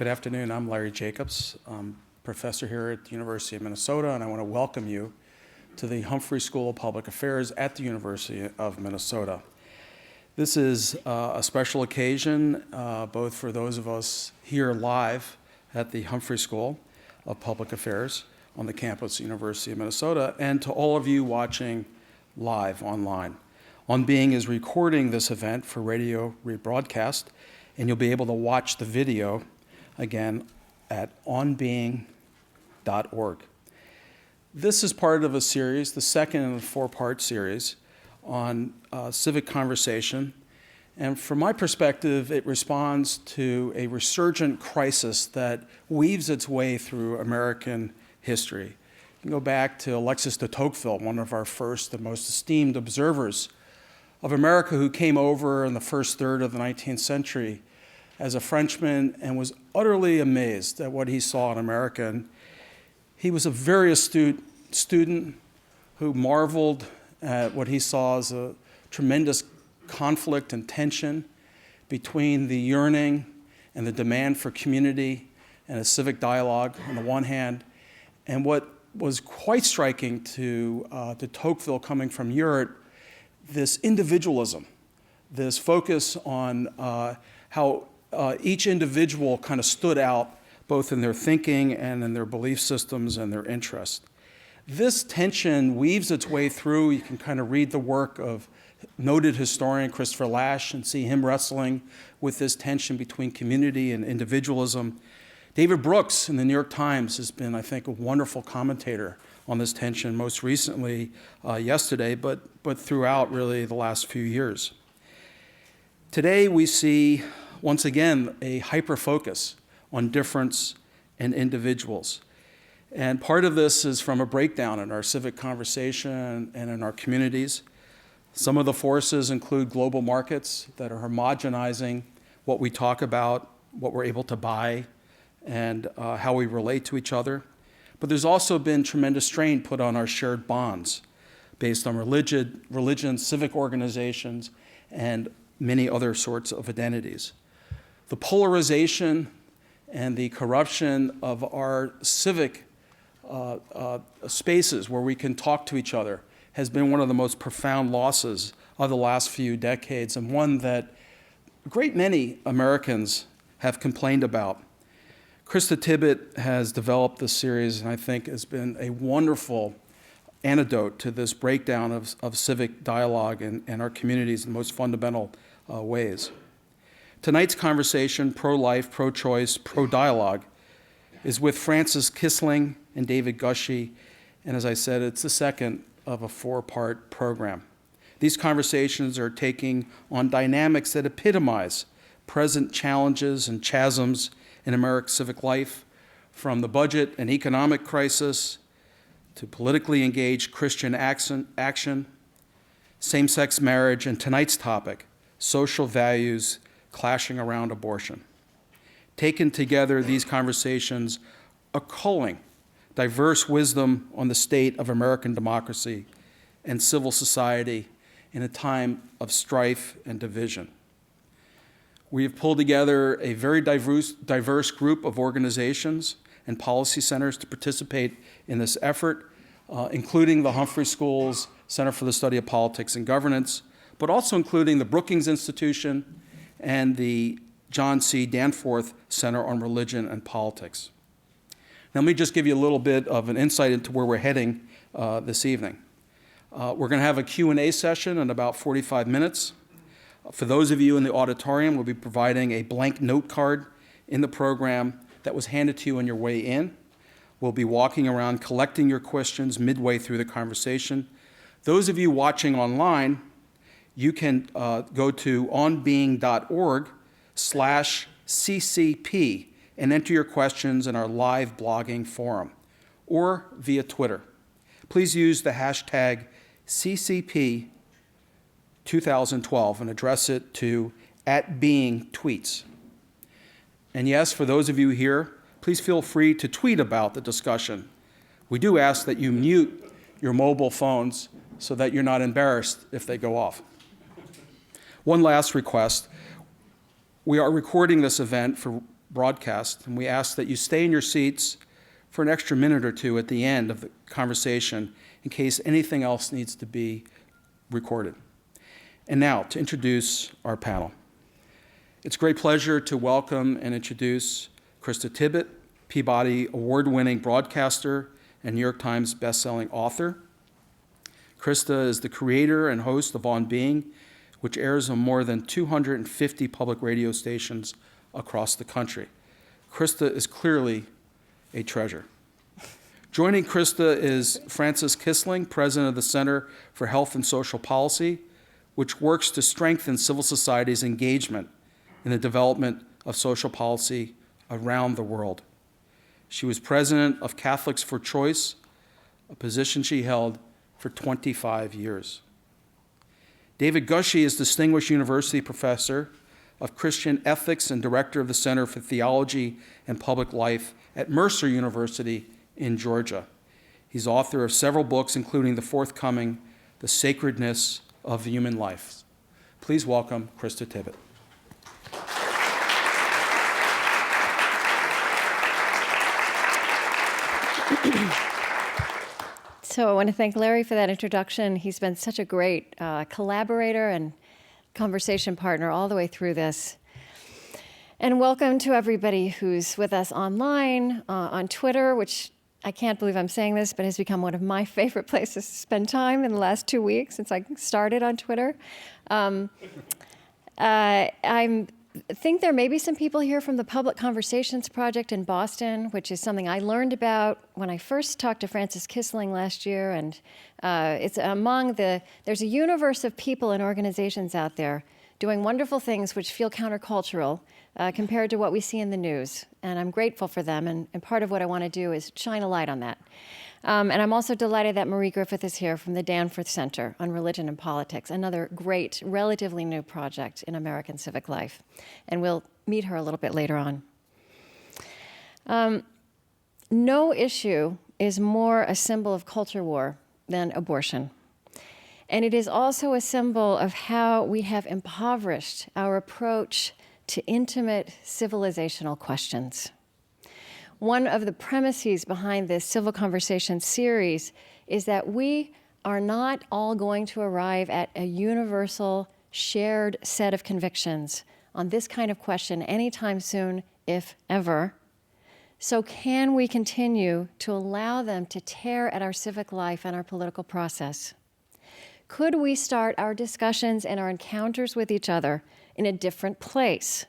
Good afternoon. I'm Larry Jacobs. I'm professor here at the University of Minnesota, and I want to welcome you to the Humphrey School of Public Affairs at the University of Minnesota. This is a special occasion, both for those of us here live at the Humphrey School of Public Affairs on the campus of the University of Minnesota, and to all of you watching live online. On Being is recording this event for radio rebroadcast, and you'll be able to watch the video again at onbeing.org. This is part of a series, the second in a four-part series on civic conversation. And from my perspective, it responds to a resurgent crisis that weaves its way through American history. You can go back to Alexis de Tocqueville, one of our first and most esteemed observers of America, who came over in the first third of the 19th century as a Frenchman and was utterly amazed at what he saw in America. And he was a very astute student who marveled at what he saw as a tremendous conflict and tension between the yearning and the demand for community and a civic dialogue on the one hand, and what was quite striking to Tocqueville coming from Europe, this individualism, this focus on how each individual kind of stood out both in their thinking and in their belief systems and their interests. This tension weaves its way through. You can kind of read the work of noted historian Christopher Lasch and see him wrestling with this tension between community and individualism. David Brooks in the New York Times has been, I think, a wonderful commentator on this tension, most recently yesterday, but throughout really the last few years. Today we see, once again, a hyper-focus on difference and individuals. And part of this is from a breakdown in our civic conversation and in our communities. Some of the forces include global markets that are homogenizing what we talk about, what we're able to buy, and how we relate to each other. But there's also been tremendous strain put on our shared bonds based on religion, civic organizations, and many other sorts of identities. The polarization and the corruption of our civic spaces where we can talk to each other has been one of the most profound losses of the last few decades, and one that a great many Americans have complained about. Krista Tibbett has developed this series, and I think has been a wonderful antidote to this breakdown of civic dialogue in our communities in the most fundamental ways. Tonight's conversation, pro-life, pro-choice, pro-dialogue, is with Francis Kissling and David Gushee, and as I said, it's the second of a four-part program. These conversations are taking on dynamics that epitomize present challenges and chasms in American civic life, from the budget and economic crisis to politically engaged Christian action, same-sex marriage, and tonight's topic, social values clashing around abortion. Taken together, these conversations are culling diverse wisdom on the state of American democracy and civil society in a time of strife and division. We have pulled together a very diverse group of organizations and policy centers to participate in this effort, including the Humphrey School's Center for the Study of Politics and Governance, but also including the Brookings Institution and the John C. Danforth Center on Religion and Politics. Now, let me just give you a little bit of an insight into where we're heading this evening. We're going to have a Q&A session in about 45 minutes. For those of you in the auditorium, we'll be providing a blank note card in the program that was handed to you on your way in. We'll be walking around collecting your questions midway through the conversation. Those of you watching online, you can go to onbeing.org/CCP and enter your questions in our live blogging forum or via Twitter. Please use the hashtag CCP2012 and address it to @BeingTweets. And yes, for those of you here, please feel free to tweet about the discussion. We do ask that you mute your mobile phones so that you're not embarrassed if they go off. One last request. We are recording this event for broadcast, and we ask that you stay in your seats for an extra minute or two at the end of the conversation in case anything else needs to be recorded. And now, to introduce our panel. It's a great pleasure to welcome and introduce Krista Tippett, Peabody Award-winning broadcaster and New York Times bestselling author. Krista is the creator and host of On Being, which airs on more than 250 public radio stations across the country. Krista is clearly a treasure. Joining Krista is Frances Kissling, president of the Center for Health and Social Policy, which works to strengthen civil society's engagement in the development of social policy around the world. She was president of Catholics for Choice, a position she held for 25 years. David Gushee is Distinguished University Professor of Christian Ethics and Director of the Center for Theology and Public Life at Mercer University in Georgia. He's author of several books, including the forthcoming The Sacredness of Human Life. Please welcome Krista Tippett. So I want to thank Larry for that introduction. He's been such a great collaborator and conversation partner all the way through this. And welcome to everybody who's with us online, on Twitter, which I can't believe I'm saying this, but has become one of my favorite places to spend time in the last 2 weeks since I started on Twitter. I think there may be some people here from the Public Conversations Project in Boston, which is something I learned about when I first talked to Frances Kissling last year. And it's there's a universe of people and organizations out there doing wonderful things which feel countercultural compared to what we see in the news. And I'm grateful for them. And part of what I want to do is shine a light on that. And I'm also delighted that Marie Griffith is here from the Danforth Center on Religion and Politics, another great, relatively new project in American civic life. And we'll meet her a little bit later on. No issue is more a symbol of culture war than abortion. And it is also a symbol of how we have impoverished our approach to intimate civilizational questions. One of the premises behind this Civil Conversations series is that we are not all going to arrive at a universal, shared set of convictions on this kind of question anytime soon, if ever. So can we continue to allow them to tear at our civic life and our political process? Could we start our discussions and our encounters with each other in a different place?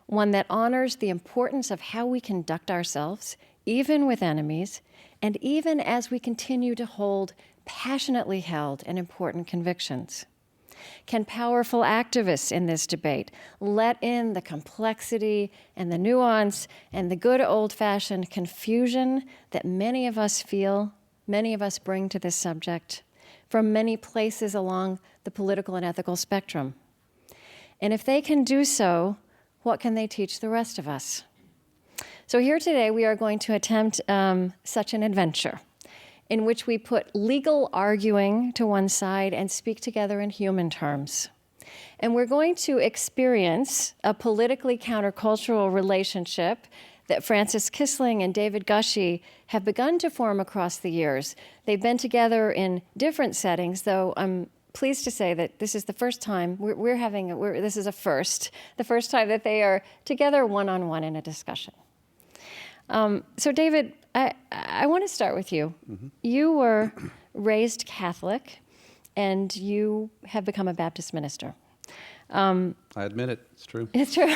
One that honors the importance of how we conduct ourselves, even with enemies, and even as we continue to hold passionately held and important convictions. Can powerful activists in this debate let in the complexity and the nuance and the good old-fashioned confusion that many of us feel, many of us bring to this subject from many places along the political and ethical spectrum? And if they can do so, what can they teach the rest of us? So here today we are going to attempt such an adventure in which we put legal arguing to one side and speak together in human terms. And we're going to experience a politically countercultural relationship that Frances Kissling and David Gushee have begun to form across the years. They've been together in different settings, though I'm pleased to say that this is the first time this is a first, the first time that they are together one-on-one in a discussion. So David, I want to start with you. Mm-hmm. You were raised Catholic, and you have become a Baptist minister. I admit it. It's true. It's true.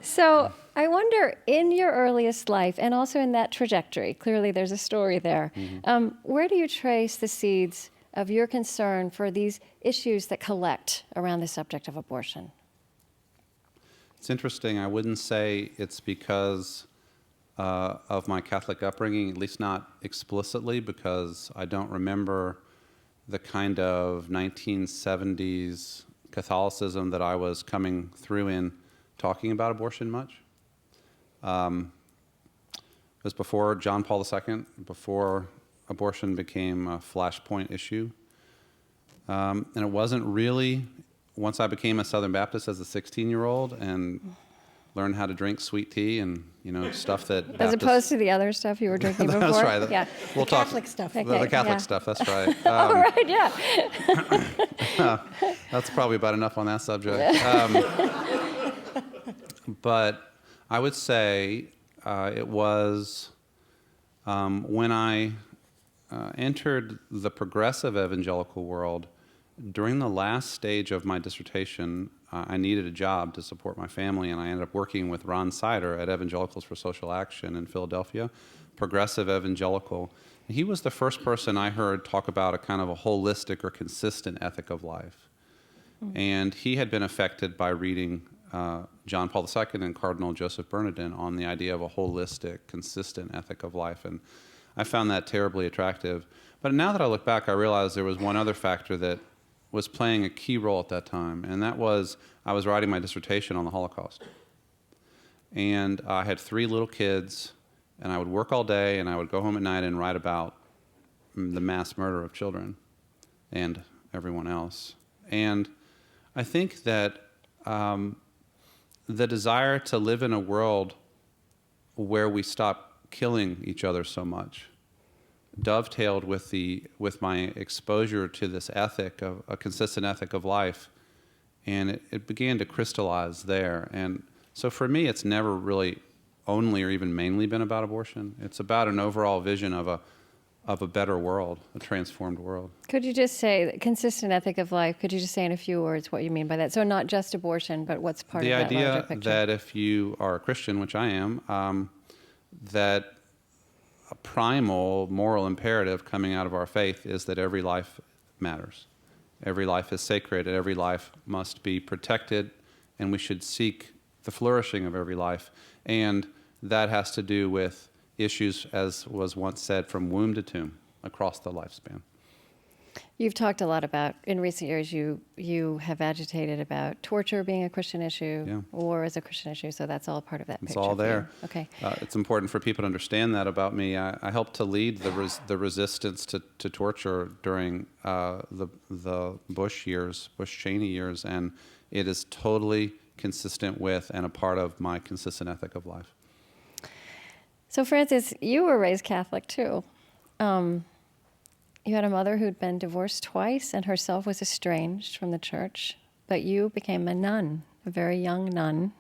So I wonder, in your earliest life, and also in that trajectory, clearly there's a story there, mm-hmm. Where do you trace the seeds of your concern for these issues that collect around the subject of abortion? It's interesting. I wouldn't say it's because of my Catholic upbringing, at least not explicitly, because I don't remember the kind of 1970s Catholicism that I was coming through in talking about abortion much. It was before John Paul II, before abortion became a flashpoint issue. And it wasn't really once I became a Southern Baptist as a 16-year-old and learn how to drink sweet tea and, stuff that As Baptists- opposed to the other stuff you were drinking before? That's right. Yeah. We'll talk. Catholic stuff. The Okay, Catholic yeah. stuff, that's right. Oh, right, yeah. That's probably about enough on that subject. But I would say it was when I entered the progressive evangelical world, during the last stage of my dissertation, I needed a job to support my family, and I ended up working with Ron Sider at Evangelicals for Social Action in Philadelphia, progressive evangelical. He was the first person I heard talk about a kind of a holistic or consistent ethic of life. And he had been affected by reading John Paul II and Cardinal Joseph Bernardin on the idea of a holistic, consistent ethic of life. And I found that terribly attractive. But now that I look back, I realize there was one other factor that was playing a key role at that time, and that was I was writing my dissertation on the Holocaust. And I had 3 little kids, and I would work all day, and I would go home at night and write about the mass murder of children and everyone else. And I think that the desire to live in a world where we stop killing each other so much dovetailed with my exposure to this ethic of a consistent ethic of life, and it began to crystallize there. And so for me, it's never really only or even mainly been about abortion. It's about an overall vision of a better world, a transformed world. Could you just say, consistent ethic of life, could you just say in a few words what you mean by that? So not just abortion, but what's part of that larger The picture? idea that if you are a Christian, which I am, that a primal moral imperative coming out of our faith is that every life matters. Every life is sacred, and every life must be protected, and we should seek the flourishing of every life. And that has to do with issues, as was once said, from womb to tomb, across the lifespan. You've talked a lot about, in recent years, you have agitated about torture being a Christian issue, Yeah. war as a Christian issue, so that's all part of that It's picture. all for you. there. Okay. It's important for people to understand that about me. I helped to lead the resistance to torture during the Bush Cheney years, and it is totally consistent with and a part of my consistent ethic of life. So, Francis, you were raised Catholic, too. You had a mother who'd been divorced twice and herself was estranged from the church, but you became a nun, a very young nun.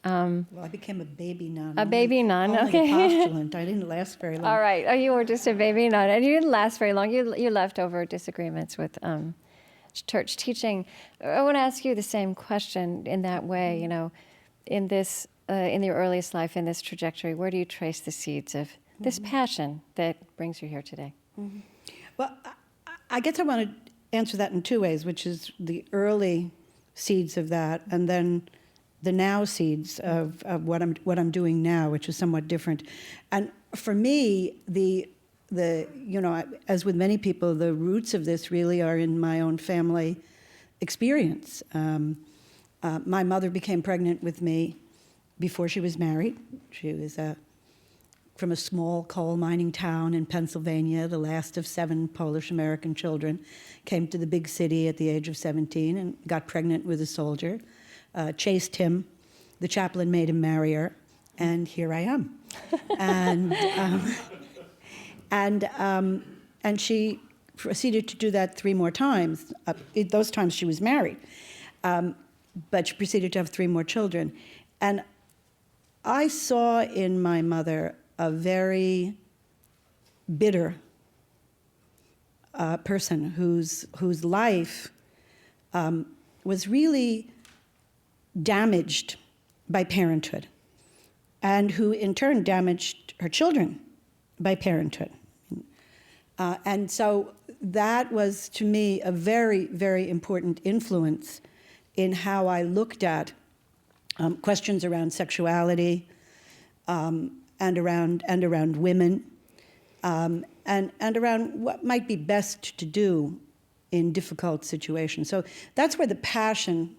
Well, I became a baby nun. A baby nun, only okay. a postulant. I didn't last very long. All right. Oh, you were just a baby nun, and you didn't last very long. You left over disagreements with church teaching. I want to ask you the same question in that way. In this, in your earliest life, in this trajectory, where do you trace the seeds of this passion that brings you here today? Mm-hmm. Well, I guess I want to answer that in 2 ways, which is the early seeds of that, and then the now seeds of what I'm doing now, which is somewhat different. And for me, as with many people, the roots of this really are in my own family experience. My mother became pregnant with me before she was married. She was from a small coal mining town in Pennsylvania, the last of 7 Polish-American children, came to the big city at the age of 17 and got pregnant with a soldier, chased him. The chaplain made him marry her, and here I am. And she proceeded to do that 3 more times. Those times she was married, but she proceeded to have 3 more children. And I saw in my mother a very bitter person whose life was really damaged by parenthood, and who in turn damaged her children by parenthood. And so that was, to me, a very, very important influence in how I looked at questions around sexuality, and around women, and around what might be best to do in difficult situations. So that's where the passion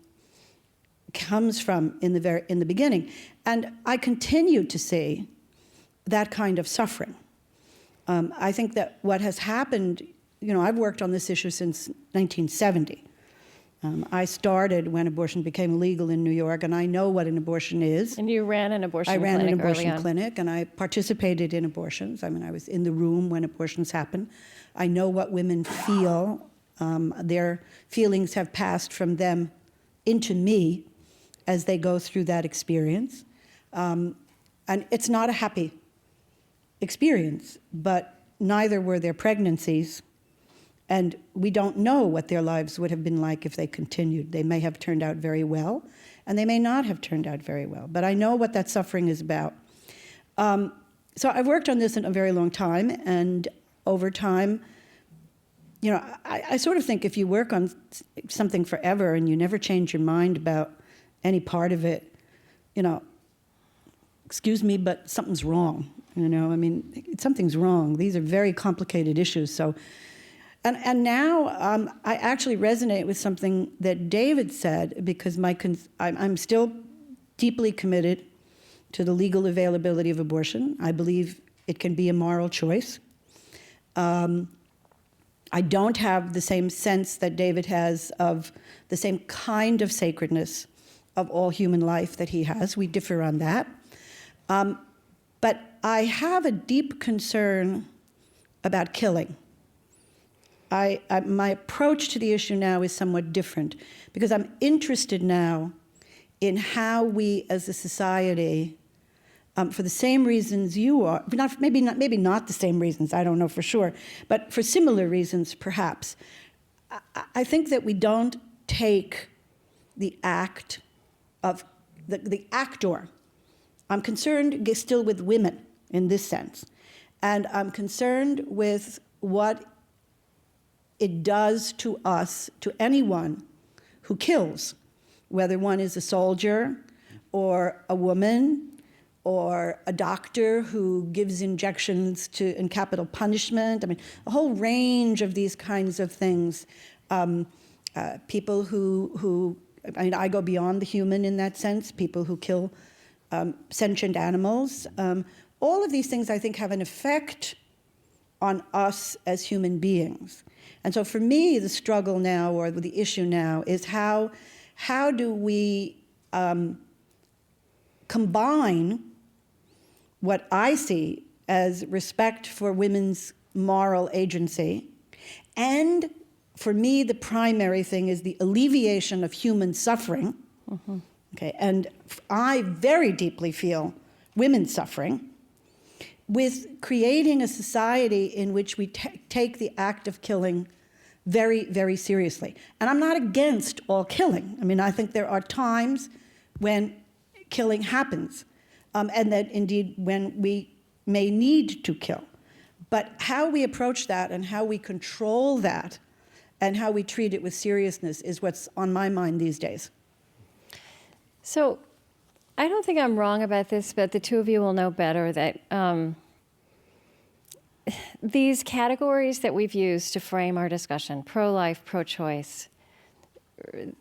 comes from in the beginning, and I continue to see that kind of suffering. I think that what has happened, I've worked on this issue since 1970, I started when abortion became legal in New York, and I know what an abortion is. And you ran an abortion I clinic ran an early abortion on. clinic, and I participated in abortions. I mean, I was in the room when abortions happen. I know what women feel. Their feelings have passed from them into me as they go through that experience. And it's not a happy experience, but neither were their pregnancies. And we don't know what their lives would have been like if they continued. They may have turned out very well, and they may not have turned out very well. But I know what that suffering is about. So I've worked on this in a very long time, and over time, you know, I sort of think if you work on something forever and you never change your mind about any part of it, you know, excuse me, but something's wrong. You know, I mean, something's wrong. These are very complicated issues. So, and now I actually resonate with something that David said, because I'm still deeply committed to the legal availability of abortion. I believe it can be a moral choice. I don't have the same sense that David has of the same kind of sacredness of all human life that he has. We differ on that. But I have a deep concern about killing. My approach to the issue now is somewhat different, because I'm interested now in how we as a society, for the same reasons you are, maybe not the same reasons, I don't know for sure, but for similar reasons perhaps, I think that we don't take the act of the actor. I'm concerned still with women in this sense, and I'm concerned with what it does to us, to anyone who kills, whether one is a soldier or a woman or a doctor who gives injections in capital punishment. I mean, a whole range of these kinds of things. People who, I mean, I go beyond the human in that sense, people who kill sentient animals. All of these things, I think, have an effect on us as human beings. And so for me, the struggle now, or the issue now, is how do we combine what I see as respect for women's moral agency, and for me, the primary thing is the alleviation of human suffering. Mm-hmm. Okay, and I very deeply feel women's suffering, with creating a society in which we take the act of killing very, very seriously. And I'm not against all killing. I mean, I think there are times when killing happens, and that indeed when we may need to kill. But how we approach that and how we control that and how we treat it with seriousness is what's on my mind these days. So I don't think I'm wrong about this, but the two of you will know better that these categories that we've used to frame our discussion, pro-life, pro-choice,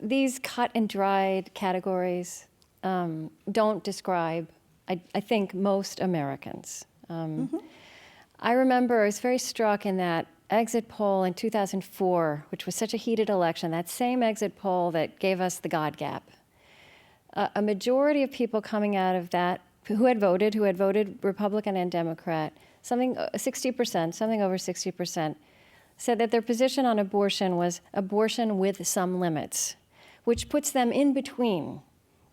these cut and dried categories don't describe, I think, most Americans. I remember I was very struck in that exit poll in 2004, which was such a heated election, that same exit poll that gave us the God gap. A majority of people coming out of that who had voted Republican and Democrat, something over 60%, said that their position on abortion was abortion with some limits, which puts them in between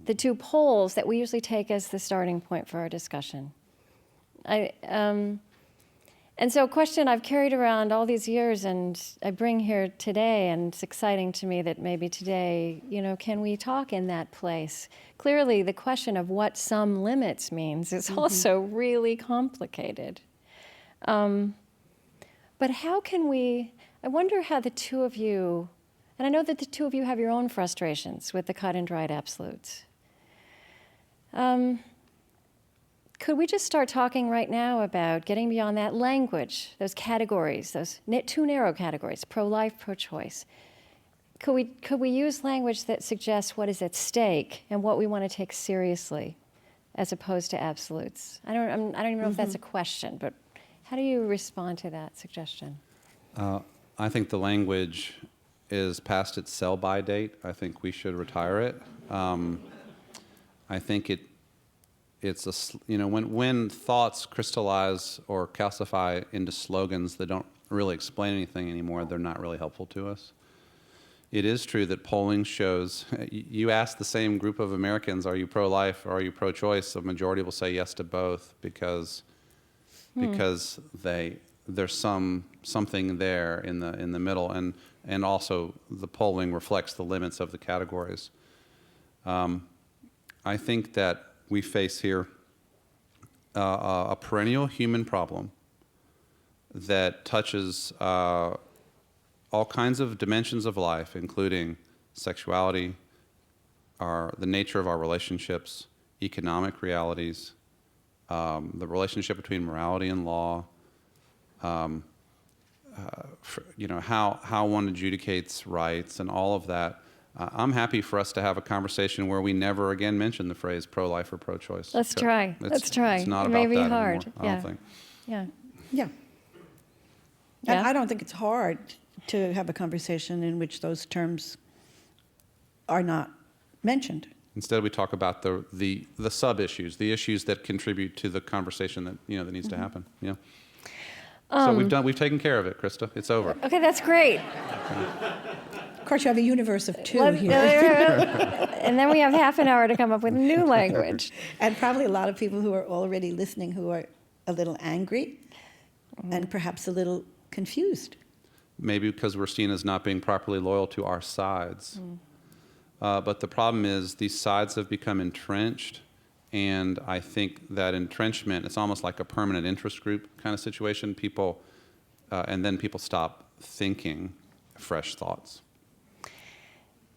the two polls that we usually take as the starting point for our discussion. And so a question I've carried around all these years and I bring here today, and it's exciting to me that maybe today, can we talk in that place? Clearly, the question of what some limits means is also really complicated. But how can we, I wonder how the two of you, and I know that the two of you have your own frustrations with the cut and dried absolutes. Could we just start talking right now about getting beyond that language, those categories, those too narrow categories, pro-life, pro-choice? Could we use language that suggests what is at stake and what we want to take seriously, as opposed to absolutes? I don't even know if that's a question, but how do you respond to that suggestion? I think the language is past its sell-by date. I think we should retire it. I think when thoughts crystallize or calcify into slogans that don't really explain anything anymore, they're not really helpful to us. It is true that polling shows, you ask the same group of Americans, are you pro-life or are you pro-choice? A majority will say yes to both because there's something there in the middle, and also the polling reflects the limits of the categories. I think that we face here a perennial human problem that touches all kinds of dimensions of life, including sexuality, the nature of our relationships, economic realities, the relationship between morality and law, how one adjudicates rights, and all of that. I'm happy for us to have a conversation where we never again mention the phrase pro-life or pro-choice. Let's try. Let's try. It's not It about may be that hard. anymore, I Yeah. don't think. Yeah. Yeah. Yeah? And I don't think it's hard to have a conversation in which those terms are not mentioned. Instead, we talk about the sub-issues, the issues that contribute to the conversation that that needs to happen. Yeah. So we've taken care of it, Krista. It's over. Okay, that's great. Of course, you have a universe of two here. And then we have half an hour to come up with new language. And probably a lot of people who are already listening who are a little angry and perhaps a little confused. Maybe because we're seen as not being properly loyal to our sides. But the problem is these sides have become entrenched, and I think that entrenchment, it's almost like a permanent interest group kind of situation. And then people stop thinking fresh thoughts.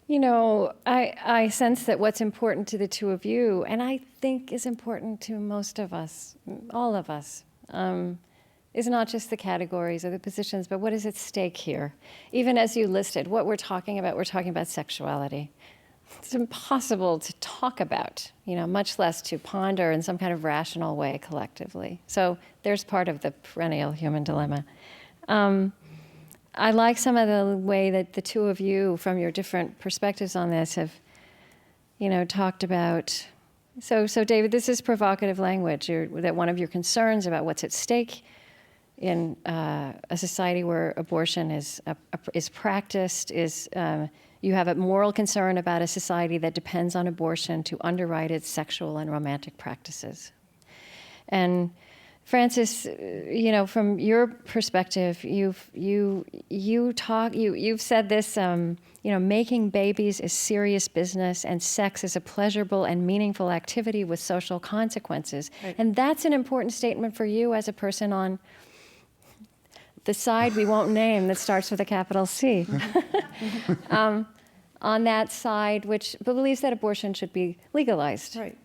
I sense that what's important to the two of you, and I think is important to most of us, all of us, is not just the categories or the positions, but what is at stake here. Even as you listed, what we're talking about sexuality. It's impossible to talk about, much less to ponder in some kind of rational way collectively. So there's part of the perennial human dilemma. I like some of the way that the two of you, from your different perspectives on this, have, talked about. So David, this is provocative language. That one of your concerns about what's at stake in a society where abortion is practiced is you have a moral concern about a society that depends on abortion to underwrite its sexual and romantic practices. And Francis, from your perspective, you've said this. Making babies is serious business, and sex is a pleasurable and meaningful activity with social consequences. Right. And that's an important statement for you as a person on the side we won't name that starts with a capital C. On that side, which believes that abortion should be legalized. Right.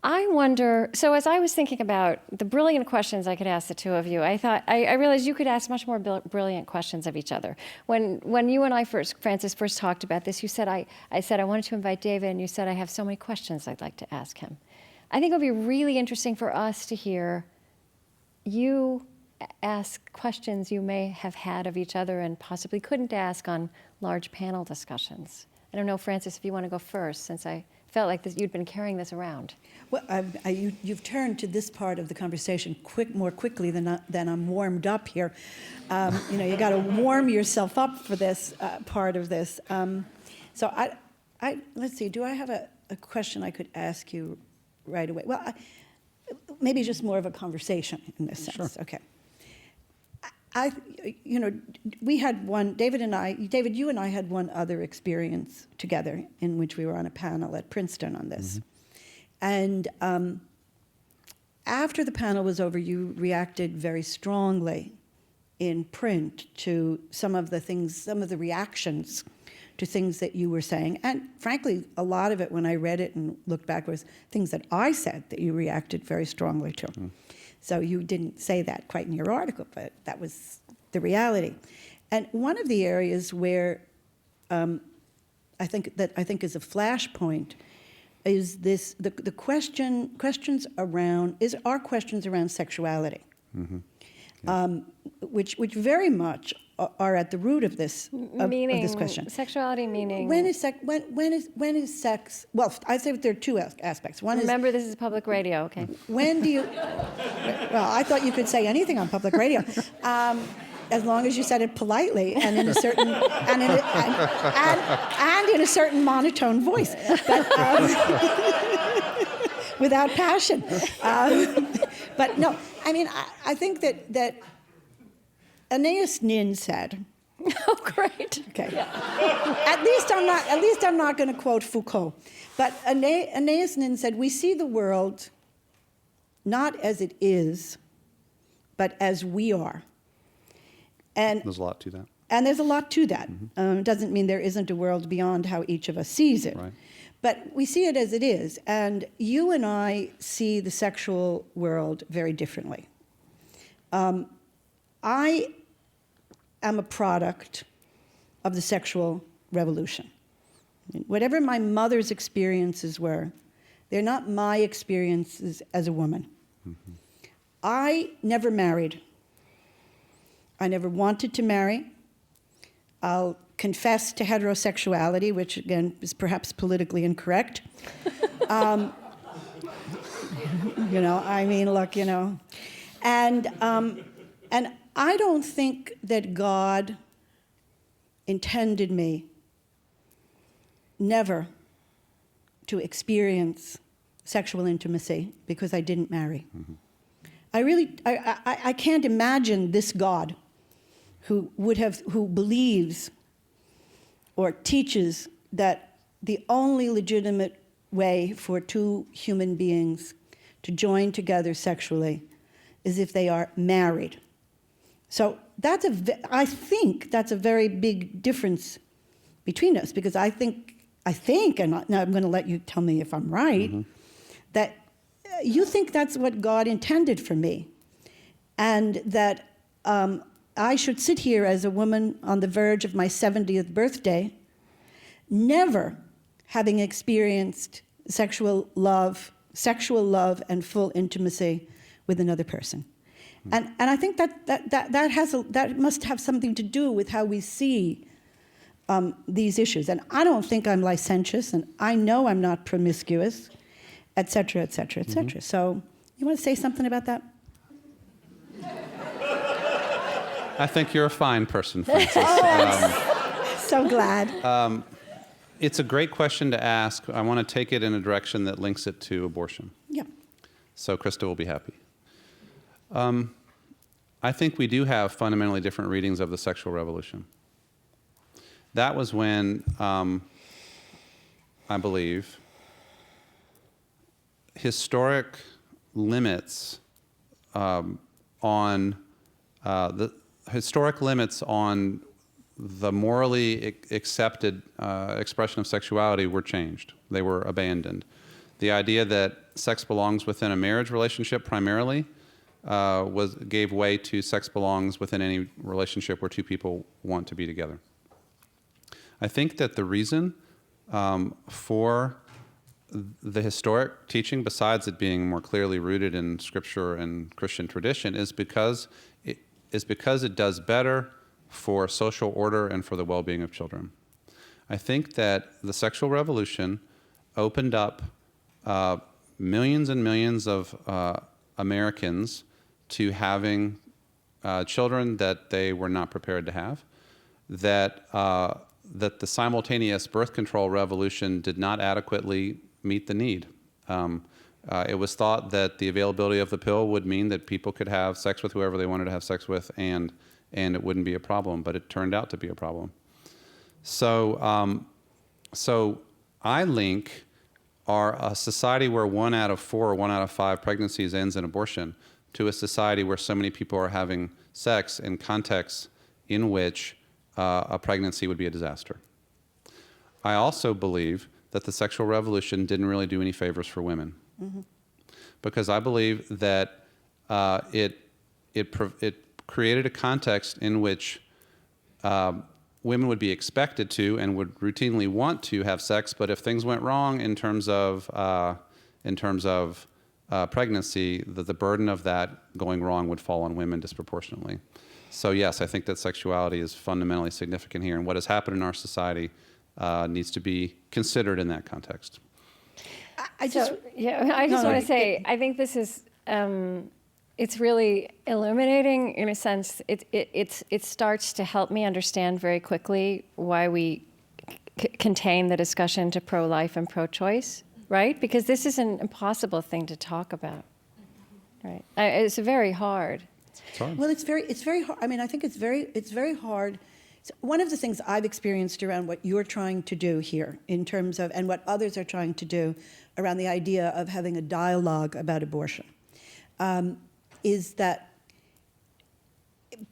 I wonder, so as I was thinking about the brilliant questions I could ask the two of you, I realized you could ask much more brilliant questions of each other. When you and I Francis, first talked about this, you said, I said I wanted to invite David, and you said, I have so many questions I'd like to ask him. I think it would be really interesting for us to hear you ask questions you may have had of each other and possibly couldn't ask on large panel discussions. I don't know, Francis, if you want to go first, since I felt like you'd been carrying this around. Well, you've turned to this part of the conversation more quickly than I'm warmed up here. You got to warm yourself up for this part of this. So let's see. Do I have a question I could ask you right away? Well, maybe just more of a conversation in this sense. Sure. Okay. We had David, you and I had one other experience together in which we were on a panel at Princeton on this. Mm-hmm. And after the panel was over, you reacted very strongly in print to some of the reactions to things that you were saying. And frankly, a lot of it, when I read it and looked back, was things that I said that you reacted very strongly to. Mm. So you didn't say that quite in your article, but that was the reality. And one of the areas where I think is a flashpoint is this: the questions around sexuality, mm-hmm. Yeah. Which very much are at the root of this of this question. Sexuality meaning. When is sex? Well, I say there are two aspects. One Remember, this is public radio. Okay. when do you? Well, I thought you could say anything on public radio, as long as you said it politely and in a certain and in a certain monotone voice, but, without passion. But no, I mean, I think that Anais Nin said. Oh, great. Okay. Yeah. At least I'm not going to quote Foucault, but Anais Nin said, "We see the world not as it is, but as we are." And There's a lot to that. And there's a lot to that. It doesn't mean there isn't a world beyond how each of us sees it. Right. But we see it as it is. And you and I see the sexual world very differently. I am a product of the sexual revolution. Whatever my mother's experiences were, they're not my experiences as a woman. Mm-hmm. I never married. I never wanted to marry. I'll confess to heterosexuality, which again is perhaps politically incorrect. And I don't think that God intended me never to experience sexual intimacy because I didn't marry. Mm-hmm. I can't imagine this God who believes or teaches that the only legitimate way for two human beings to join together sexually is if they are married. So I think that's a very big difference between us, because I think, and now I'm going to let you tell me if I'm right, mm-hmm. that you think that's what God intended for me, and that I should sit here as a woman on the verge of my 70th birthday, never having experienced sexual love and full intimacy with another person. Mm-hmm. And I think that must have something to do with how we see these issues. And I don't think I'm licentious, and I know I'm not promiscuous, et cetera, et cetera, et cetera. Mm-hmm. So you want to say something about that? I think you're a fine person, Frances. So glad. It's a great question to ask. I want to take it in a direction that links it to abortion. Yeah. So Krista will be happy. I think we do have fundamentally different readings of the sexual revolution. That was when, I believe, historic limits on the morally accepted expression of sexuality were changed. They were abandoned. The idea that sex belongs within a marriage relationship primarily gave way to sex belongs within any relationship where two people want to be together. I think that the reason for the historic teaching, besides it being more clearly rooted in Scripture and Christian tradition, is because it does better for social order and for the well-being of children. I think that the sexual revolution opened up millions and millions of Americans to having children that they were not prepared to have, that the simultaneous birth control revolution did not adequately meet the need. It was thought that the availability of the pill would mean that people could have sex with whoever they wanted to have sex with, and it wouldn't be a problem, but it turned out to be a problem. So I link a society where 1 out of 4 or 1 out of 5 pregnancies ends in abortion to a society where so many people are having sex in contexts in which a pregnancy would be a disaster. I also believe that the sexual revolution didn't really do any favors for women. Mm-hmm. Because I believe that it created a context in which women would be expected to and would routinely want to have sex, but if things went wrong in terms of pregnancy, the burden of that going wrong would fall on women disproportionately. So yes, I think that sexuality is fundamentally significant here, and what has happened in our society needs to be considered in that context. I just, I just No, want to say, I think this is, it's really illuminating in a sense. It starts to help me understand very quickly why we contain the discussion to pro-life and pro-choice, right? Because this is an impossible thing to talk about, right? It's very hard. It's hard. well, it's very hard. I mean, I think it's very hard. One of the things I've experienced around what you're trying to do here, in terms of, and what others are trying to do around the idea of having a dialogue about abortion, is that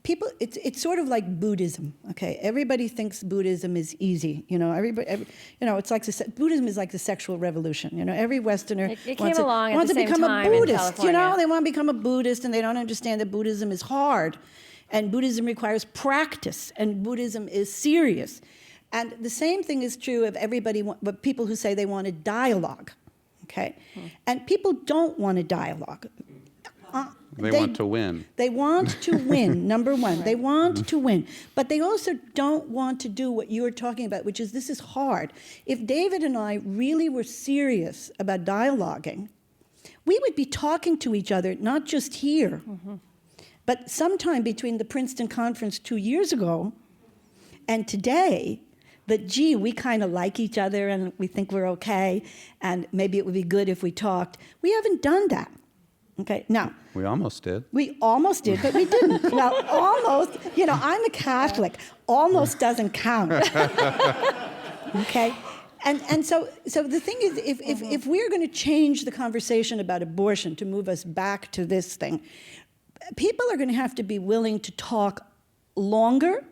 people, it's sort of like Buddhism, okay? Everybody thinks Buddhism is easy, it's like Buddhism is like the sexual revolution, every Westerner It wants came along at wants the to same become time a in Buddhist, California. they want to become a Buddhist, and they don't understand that Buddhism is hard, and Buddhism requires practice, and Buddhism is serious. And the same thing is true of but people who say they want a dialogue, okay? And people don't want a dialogue. They want to win. They want to win, number one. They want to win. But they also don't want to do what you're talking about, which is this is hard. If David and I really were serious about dialoguing, we would be talking to each other, not just here, but sometime between the Princeton conference 2 years ago and today, that, gee, we kind of like each other and we think we're okay, and maybe it would be good if we talked. We haven't done that. Okay, now. We almost did. We almost did, but we didn't. Now, almost, I'm a Catholic. Almost doesn't count. Okay? And so the thing is, if we're going to change the conversation about abortion to move us back to this thing, people are going to have to be willing to talk longer,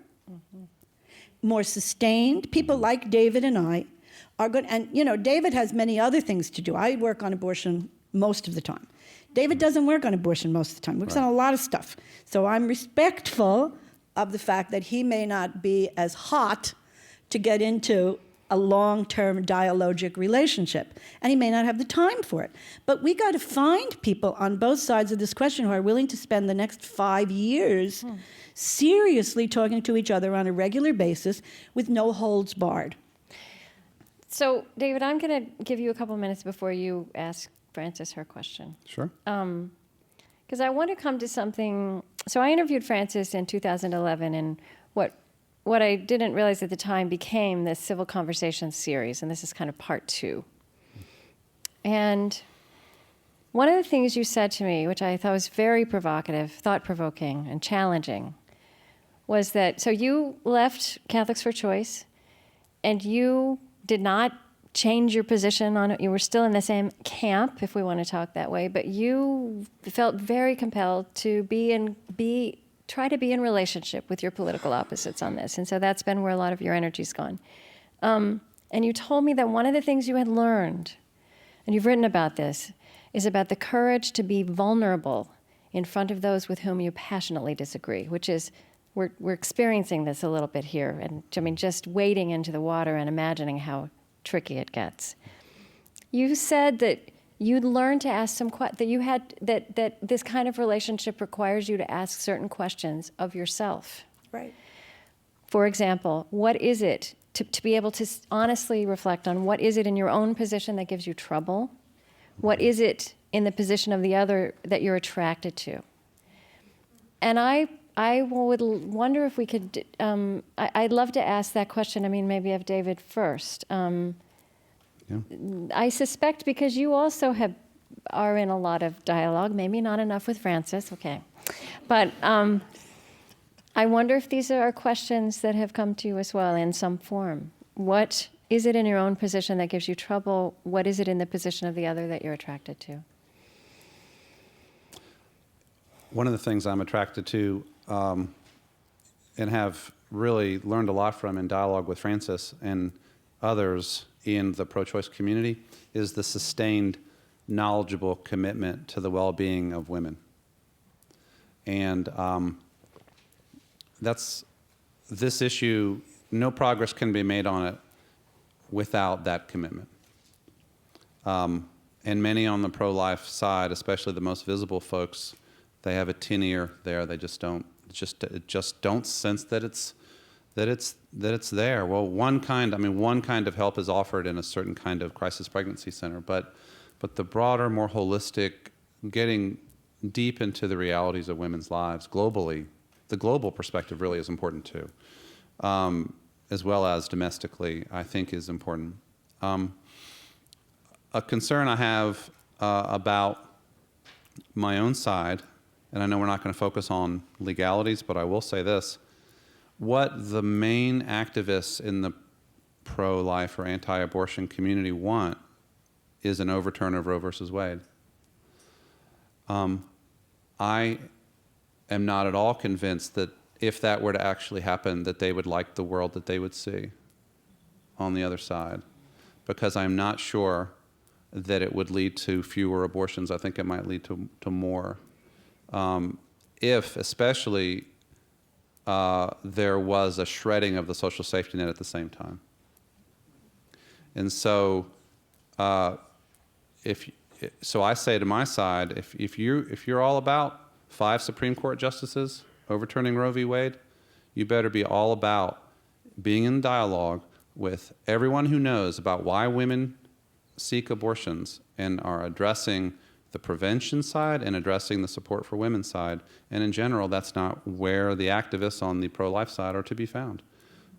more sustained. People like David and I are going, and David has many other things to do. I work on abortion most of the time. David doesn't work on abortion most of the time. He works on a lot of stuff. So I'm respectful of the fact that he may not be as hot to get into a long-term dialogic relationship, and he may not have the time for it. But we got to find people on both sides of this question who are willing to spend the next 5 years seriously talking to each other on a regular basis with no holds barred. So, David, I'm going to give you a couple minutes before you ask Frances her question. Sure. Because I want to come to something. So I interviewed Frances in 2011, and what I didn't realize at the time became this Civil Conversations series, and this is kind of part 2. And one of the things you said to me, which I thought was very provocative, thought-provoking, and challenging, was that, so you left Catholics for Choice, and you did not change your position on it. You were still in the same camp, if we want to talk that way, but you felt very compelled to try to be in relationship with your political opposites on this. And so that's been where a lot of your energy's gone. And you told me that one of the things you had learned, and you've written about this, is about the courage to be vulnerable in front of those with whom you passionately disagree, which is, we're experiencing this a little bit here. And I mean, just wading into the water and imagining how tricky it gets. You said that you'd learned to ask that this kind of relationship requires you to ask certain questions of yourself. Right. For example, what is it to be able to honestly reflect on what is it in your own position that gives you trouble? What is it in the position of the other that you're attracted to? And I would wonder if we could, I'd love to ask that question, maybe of David first. Yeah. I suspect because you also are in a lot of dialogue, maybe not enough with Frances, okay. But I wonder if these are questions that have come to you as well in some form. What is it in your own position that gives you trouble? What is it in the position of the other that you're attracted to? One of the things I'm attracted to and have really learned a lot from in dialogue with Frances and others in the pro-choice community is the sustained, knowledgeable commitment to the well-being of women. And that's this issue, no progress can be made on it without that commitment. And many on the pro-life side, especially the most visible folks, they have a tin ear there. They just don't just don't sense that it's there. Well, one kind of help is offered in a certain kind of crisis pregnancy center, but the broader, more holistic, getting deep into the realities of women's lives globally, the global perspective really is important too, as well as domestically, I think is important. A concern I have about my own side, and I know we're not going to focus on legalities, but I will say this: what the main activists in the pro-life or anti-abortion community want is an overturn of Roe versus Wade. I am not at all convinced that if that were to actually happen, that they would like the world that they would see on the other side, because I'm not sure that it would lead to fewer abortions. I think it might lead to more. If, especially, there was a shredding of the social safety net at the same time. And so, so I say to my side, if you're all about 5 Supreme Court justices overturning Roe v. Wade, you better be all about being in dialogue with everyone who knows about why women seek abortions and are addressing the prevention side and addressing the support for women side. And in general, that's not where the activists on the pro-life side are to be found.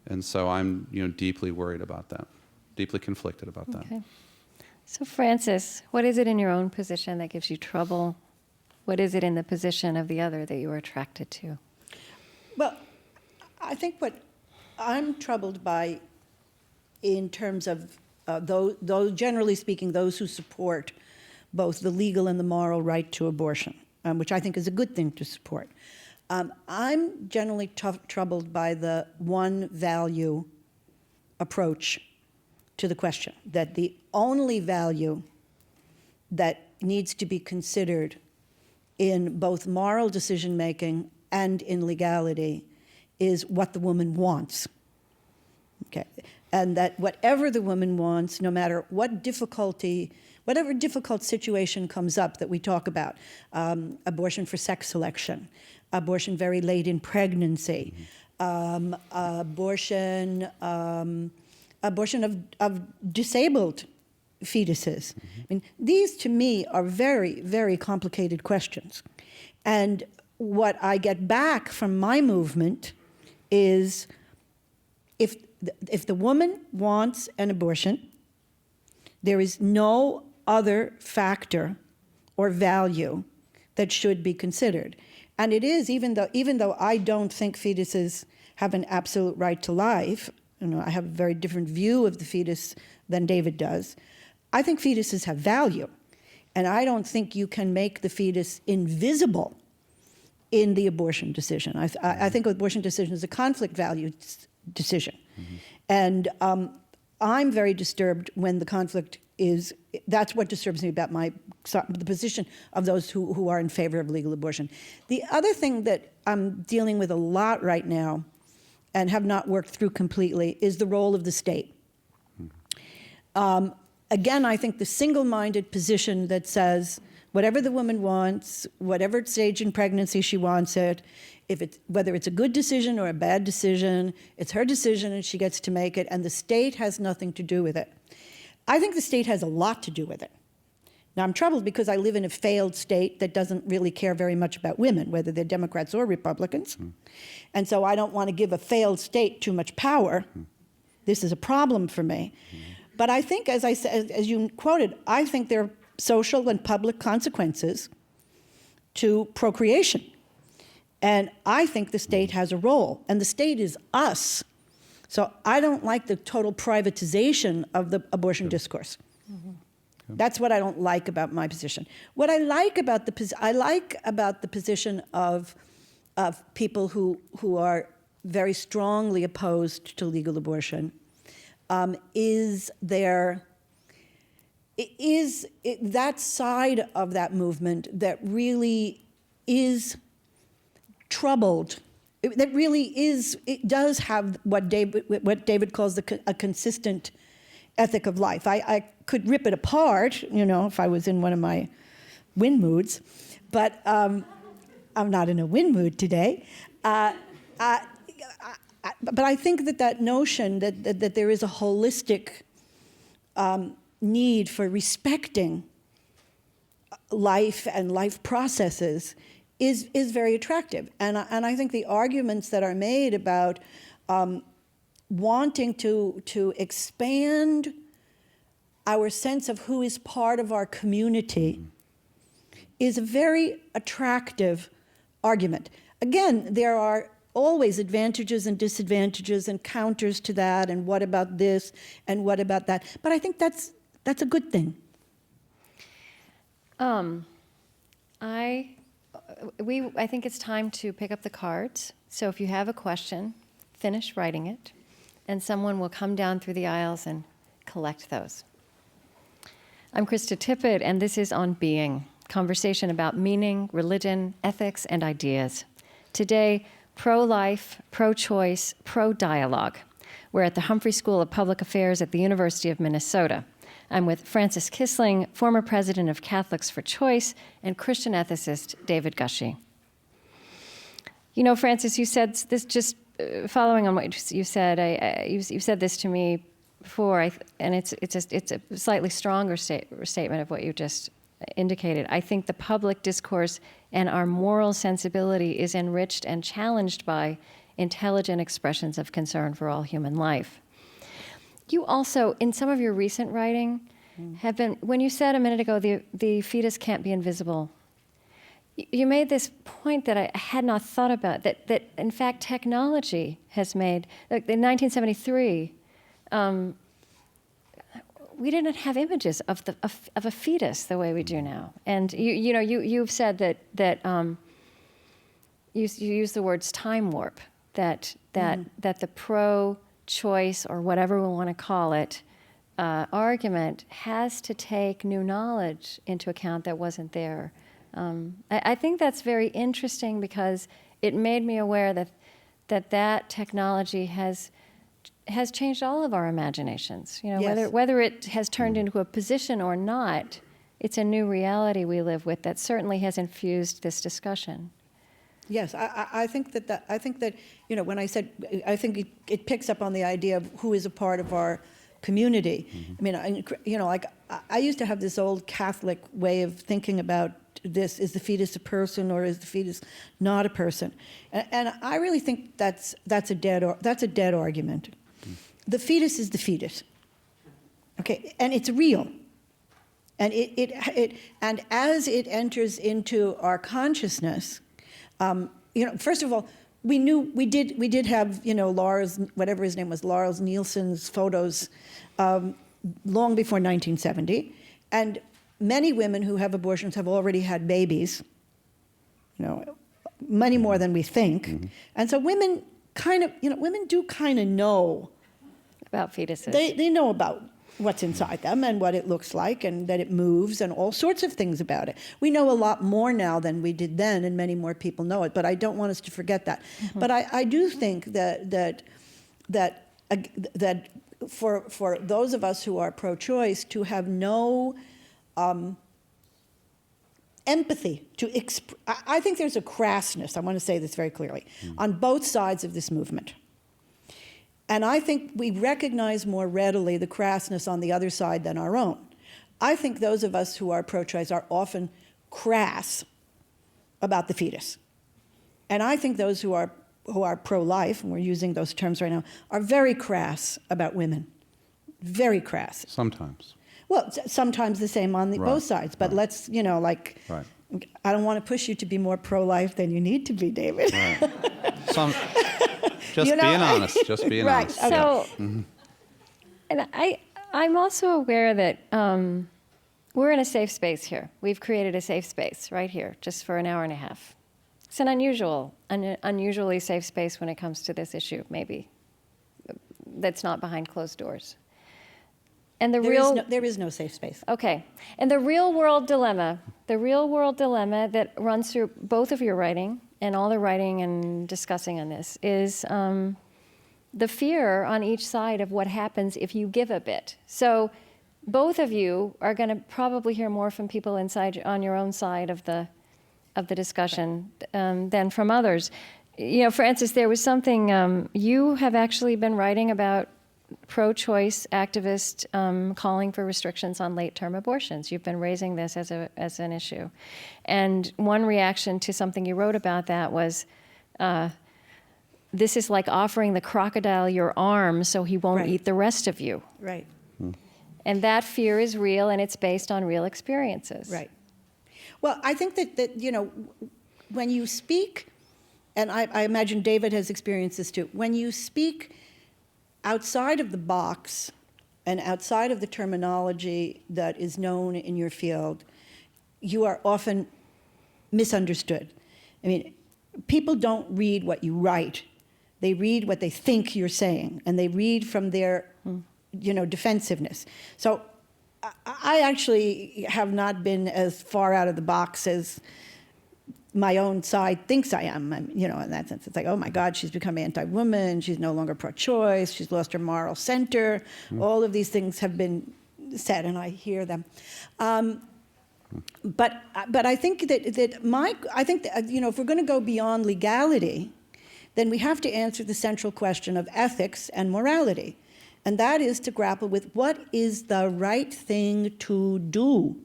And so I'm deeply worried about that, deeply conflicted about that. Okay. So Frances, what is it in your own position that gives you trouble? What is it in the position of the other that you are attracted to? Well, I think what I'm troubled by in terms of those, generally speaking, those who support both the legal and the moral right to abortion, which I think is a good thing to support. I'm generally troubled by the one value approach to the question, that the only value that needs to be considered in both moral decision-making and in legality is what the woman wants. Okay. And that whatever the woman wants, no matter what whatever difficult situation comes up that we talk about, abortion for sex selection, abortion very late in pregnancy, abortion of disabled fetuses. I mean, these to me are very, very complicated questions. And what I get back from my movement is if the woman wants an abortion, there is no other factor or value that should be considered. And it is, even though I don't think fetuses have an absolute right to life, I have a very different view of the fetus than David does, I think fetuses have value. And I don't think you can make the fetus invisible in the abortion decision. I think abortion decision is a conflict value decision. Mm-hmm. And I'm very disturbed when the conflict is, that's what disturbs me about the position of those who are in favor of legal abortion. The other thing that I'm dealing with a lot right now and have not worked through completely is the role of the state. Again, I think the single-minded position that says whatever the woman wants, whatever stage in pregnancy she wants it, whether it's a good decision or a bad decision, it's her decision and she gets to make it, and the state has nothing to do with it. I think the state has a lot to do with it. Now, I'm troubled because I live in a failed state that doesn't really care very much about women, whether they're Democrats or Republicans. And so I don't want to give a failed state too much power. This is a problem for me. But I think, as I said, as you quoted, I think there are social and public consequences to procreation. And I think the state has a role, and the state is us. So I don't like the total privatization of the abortion discourse. That's what I don't like about my position. What I like about the position of people who are very strongly opposed to legal abortion is that side of that movement that really is troubled. It does have what David calls a consistent ethic of life. I could rip it apart, if I was in one of my win moods, but I'm not in a win mood today. But I think that notion that there is a holistic need for respecting life and life processes is very attractive. And I think the arguments that are made about wanting to expand our sense of who is part of our community is a very attractive argument. Again, there are always advantages and disadvantages and counters to that, and what about this and what about that. But I think that's a good thing. I think it's time to pick up the cards. So if you have a question, finish writing it, and someone will come down through the aisles and collect those. I'm Krista Tippett, and this is On Being, conversation about meaning, religion, ethics, and ideas. Today, pro-life, pro-choice, pro-dialogue. We're at the Humphrey School of Public Affairs at the University of Minnesota. I'm with Frances Kissling, former president of Catholics for Choice, and Christian ethicist David Gushee. You know, Frances, you said this, just following on what you said, you said this to me before, and it's a slightly stronger statement of what you just indicated. I think the public discourse and our moral sensibility is enriched and challenged by intelligent expressions of concern for all human life. You also, in some of your recent writing, have been, when you said a minute ago, the fetus can't be invisible, you made this point that I had not thought about, that in fact technology has made, like in 1973, we didn't have images of a fetus the way we do now. And you've said that you use the words time warp, that the pro-choice, or whatever we want to call it, argument has to take new knowledge into account that wasn't there. I think that's very interesting, because it made me aware that technology has changed all of our imaginations. You know, Yes. whether it has turned into a position or not, it's a new reality we live with that certainly has infused this discussion. Yes, I think that when I said, I think it picks up on the idea of who is a part of our community. I mean, I used to have this old Catholic way of thinking about this: is the fetus a person, or is the fetus not a person? And I really think that's a dead argument. The fetus is the fetus, okay, and it's real. And and as it enters into our consciousness, first of all, we did have Lars, whatever his name was, Lars Nielsen's photos long before 1970, and many women who have abortions have already had babies, many more than we think, and so women do kind of know About fetuses. They know about what's inside them and what it looks like and that it moves and all sorts of things about it. We know a lot more now than we did then, and many more people know it, but I don't want us to forget that. But I do think that for those of us who are pro-choice to have no empathy I think there's a crassness, I want to say this very clearly, on both sides of this movement. And I think we recognize more readily the crassness on the other side than our own. I think those of us who are pro-choice are often crass about the fetus. And I think those who are pro-life, and we're using those terms right now, are very crass about women. Very crass. Sometimes. Well, sometimes the same on both sides, but let's, Right. I don't want to push you to be more pro-life than you need to be, David. Right. Just being honest. Just being Right. honest. Okay. So, and I'm also aware that we're in a safe space here. We've created a safe space right here, just for an hour and a half. It's an unusually safe space when it comes to this issue, maybe, that's not behind closed doors. And There is no safe space. Okay. And the real world dilemma that runs through both of your writing and all the writing and discussing on this is the fear on each side of what happens if you give a bit. So both of you are going to probably hear more from people inside on your own side of the discussion than from others. Frances, there was something, you have actually been writing about pro-choice activists calling for restrictions on late-term abortions. You've been raising this as an issue. And one reaction to something you wrote about that was, this is like offering the crocodile your arm so he won't Right. eat the rest of you. Right. And that fear is real, and it's based on real experiences. Right. Well, I think that when you speak, and I imagine David has experienced this too, when you speak outside of the box and outside of the terminology that is known in your field, you are often misunderstood. I mean, people don't read what you write. They read what they think you're saying, and they read from their, defensiveness. So I actually have not been as far out of the box as my own side thinks I am. In that sense, it's like, oh my God, she's become anti-woman, she's no longer pro-choice, she's lost her moral center. All of these things have been said, and I hear them. But I think if we're going to go beyond legality, then we have to answer the central question of ethics and morality. And that is to grapple with what is the right thing to do.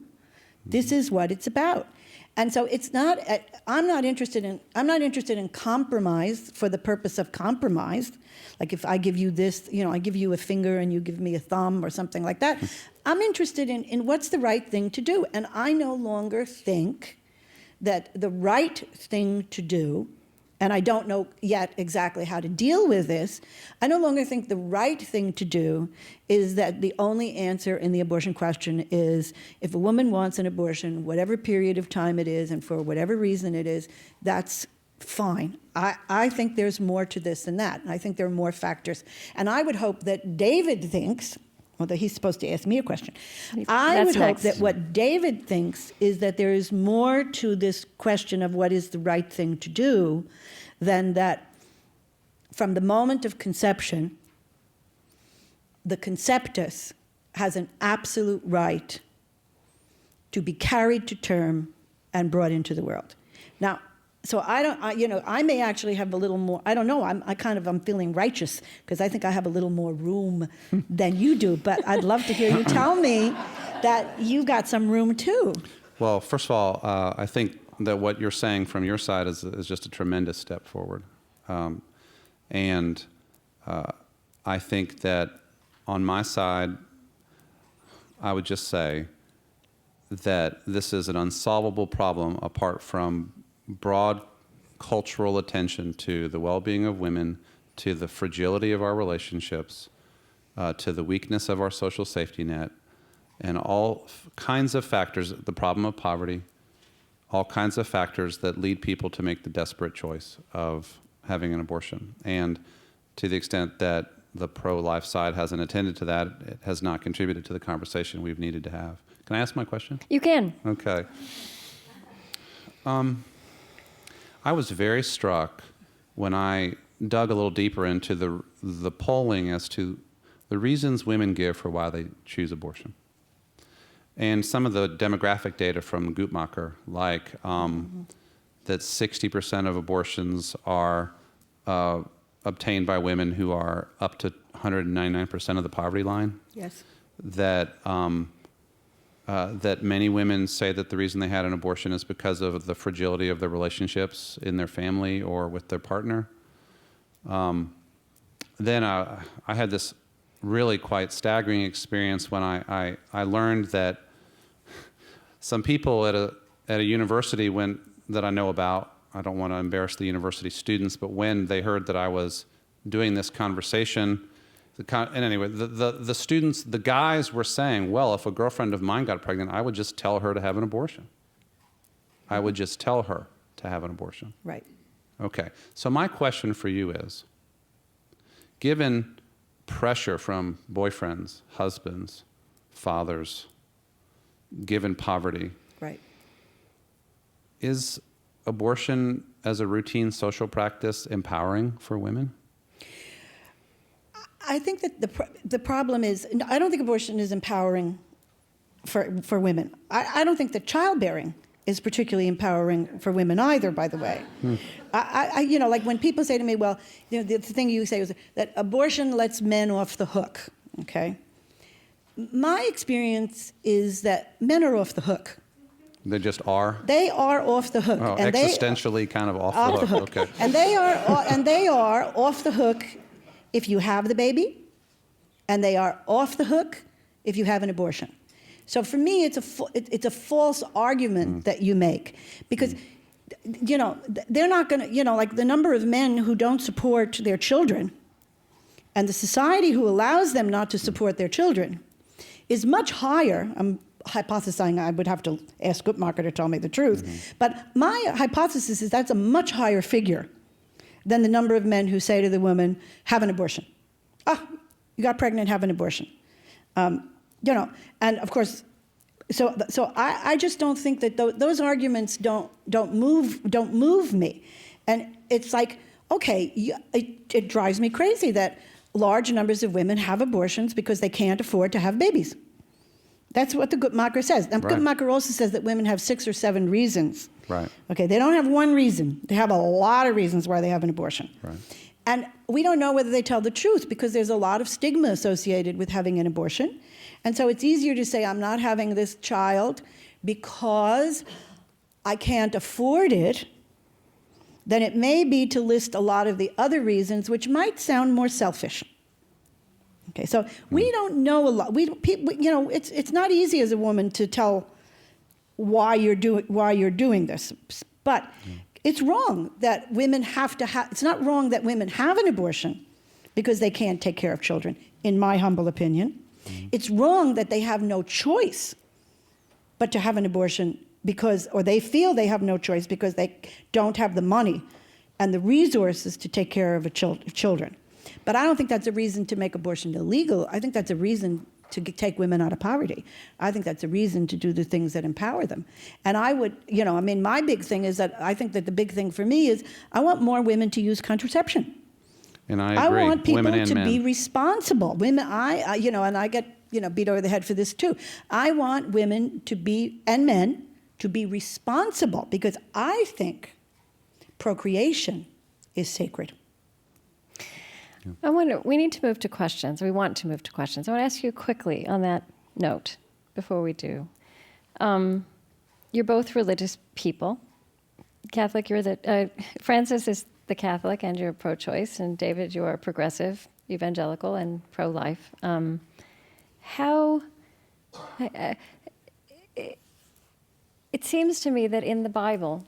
This is what it's about. And so it's not, I'm not interested in compromise for the purpose of compromise. Like if I give you this, I give you a finger and you give me a thumb or something like that. I'm interested in what's the right thing to do. And I no longer think that the right thing to do, and I don't know yet exactly how to deal with this, I no longer think the right thing to do is that the only answer in the abortion question is if a woman wants an abortion, whatever period of time it is and for whatever reason it is, that's fine. I think there's more to this than that. I think there are more factors. And I would hope that David thinks, although he's supposed to ask me a question, I would hope that what David thinks is that there is more to this question of what is the right thing to do than that from the moment of conception, the conceptus has an absolute right to be carried to term and brought into the world. Now, so I may actually have a little more, I don't know, I'm feeling righteous because I think I have a little more room than you do, but I'd love to hear you tell me that you've got some room too. Well, first of all, I think that what you're saying from your side is just a tremendous step forward. And I think that on my side, I would just say that this is an unsolvable problem apart from broad cultural attention to the well-being of women, to the fragility of our relationships, to the weakness of our social safety net, and all kinds of factors, the problem of poverty, all kinds of factors that lead people to make the desperate choice of having an abortion. And to the extent that the pro-life side hasn't attended to that, it has not contributed to the conversation we've needed to have. Can I ask my question? You can. Okay. I was very struck when I dug a little deeper into the polling as to the reasons women give for why they choose abortion. And some of the demographic data from Guttmacher, like that 60% of abortions are obtained by women who are up to 199% of the poverty line. Yes. That many women say that the reason they had an abortion is because of the fragility of their relationships in their family or with their partner. Then I had this really quite staggering experience when I learned that some people at a university that I know about, I don't want to embarrass the university students, but when they heard that I was doing this conversation, and anyway, the students, the guys were saying, well, if a girlfriend of mine got pregnant, I would just tell her to have an abortion. I would just tell her to have an abortion. Right. Okay, so my question for you is, given pressure from boyfriends, husbands, fathers, given poverty, Right. is abortion as a routine social practice empowering for women? I think that the problem is, I don't think abortion is empowering for women. I don't think that childbearing is particularly empowering for women either, by the way. Like when people say to me, well, the thing you say is that abortion lets men off the hook, okay? My experience is that men are off the hook. They just are? They are off the hook. Oh, and existentially kind of off the hook. Okay. And they are off the hook if you have the baby, and they are off the hook if you have an abortion. So for me, it's a false argument that you make, because they're not going to, like the number of men who don't support their children and the society who allows them not to support their children is much higher. I'm hypothesizing, I would have to ask Guttmacher to tell me the truth, but my hypothesis is that's a much higher figure than the number of men who say to the woman, have an abortion. You got pregnant, have an abortion. And of course, so I just don't think that those arguments don't move me. And it's like, okay, it drives me crazy that large numbers of women have abortions because they can't afford to have babies. That's what the Guttmacher says. And Right. Guttmacher also says that women have 6 or 7 reasons. Right. Okay, they don't have one reason. They have a lot of reasons why they have an abortion. Right. And we don't know whether they tell the truth because there's a lot of stigma associated with having an abortion. And so it's easier to say, I'm not having this child because I can't afford it, than it may be to list a lot of the other reasons, which might sound more selfish. Okay, so we don't know a lot. It's not easy as a woman to tell why you're doing this, but it's wrong that women have to have. It's not wrong that women have an abortion because they can't take care of children, in my humble opinion. It's wrong that they have no choice but to have an abortion or they feel they have no choice because they don't have the money and the resources to take care of children. But I don't think that's a reason to make abortion illegal. I think that's a reason to take women out of poverty. I think that's a reason to do the things that empower them. And I would, my big thing is that I think that the big thing for me is I want more women to use contraception. And I agree. I want people Women and to men. be responsible. Women, and I get, beat over the head for this too. I want women and men to be responsible because I think procreation is sacred. We need to move to questions. We want to move to questions. I want to ask you quickly on that note before we do. You're both religious people. Catholic, Francis is the Catholic and you're pro-choice, and David, you are progressive, evangelical, and pro-life. It seems to me that in the Bible,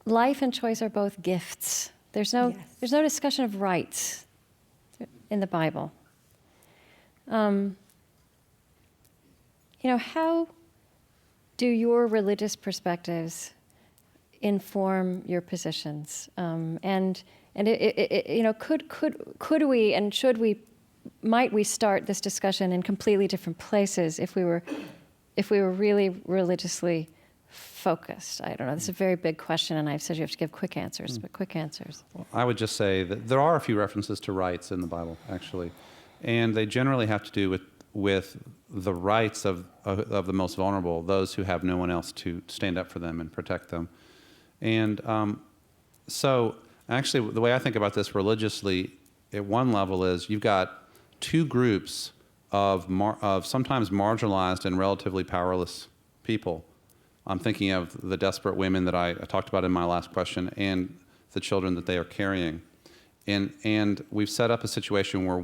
life and choice are both gifts. There's no discussion of rights in the Bible. How do your religious perspectives inform your positions? Could we and should we, might we start this discussion in completely different places if we were really religiously focused? I don't know. This is a very big question, and I've said you have to give quick answers, but quick answers. Well, I would just say that there are a few references to rights in the Bible, actually, and they generally have to do with the rights of the most vulnerable, those who have no one else to stand up for them and protect them. And so actually, the way I think about this religiously, at one level is you've got two groups of sometimes marginalized and relatively powerless people. I'm thinking of the desperate women that I talked about in my last question and the children that they are carrying. And we've set up a situation where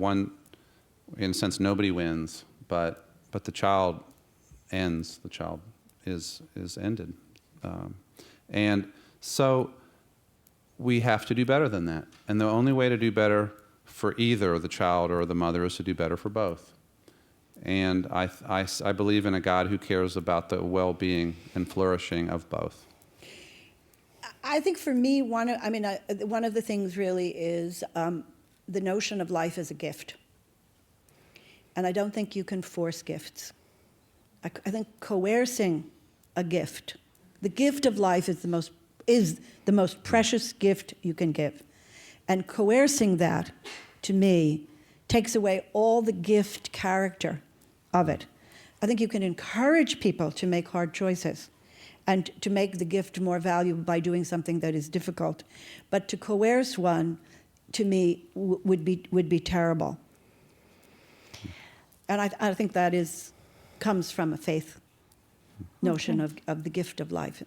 in a sense, nobody wins, but the child ends. The child is ended. And so we have to do better than that. And the only way to do better for either the child or the mother is to do better for both. And I believe in a God who cares about the well-being and flourishing of both. I think for me, one of the things really is the notion of life as a gift. And I don't think you can force gifts. I think coercing a gift, the gift of life is the most precious gift you can give. And coercing that, to me, takes away all the gift character of it. I think you can encourage people to make hard choices. and to make the gift more valuable by doing something that is difficult. But to coerce one, to me, would be terrible. And I think that comes from a faith notion of the gift of life.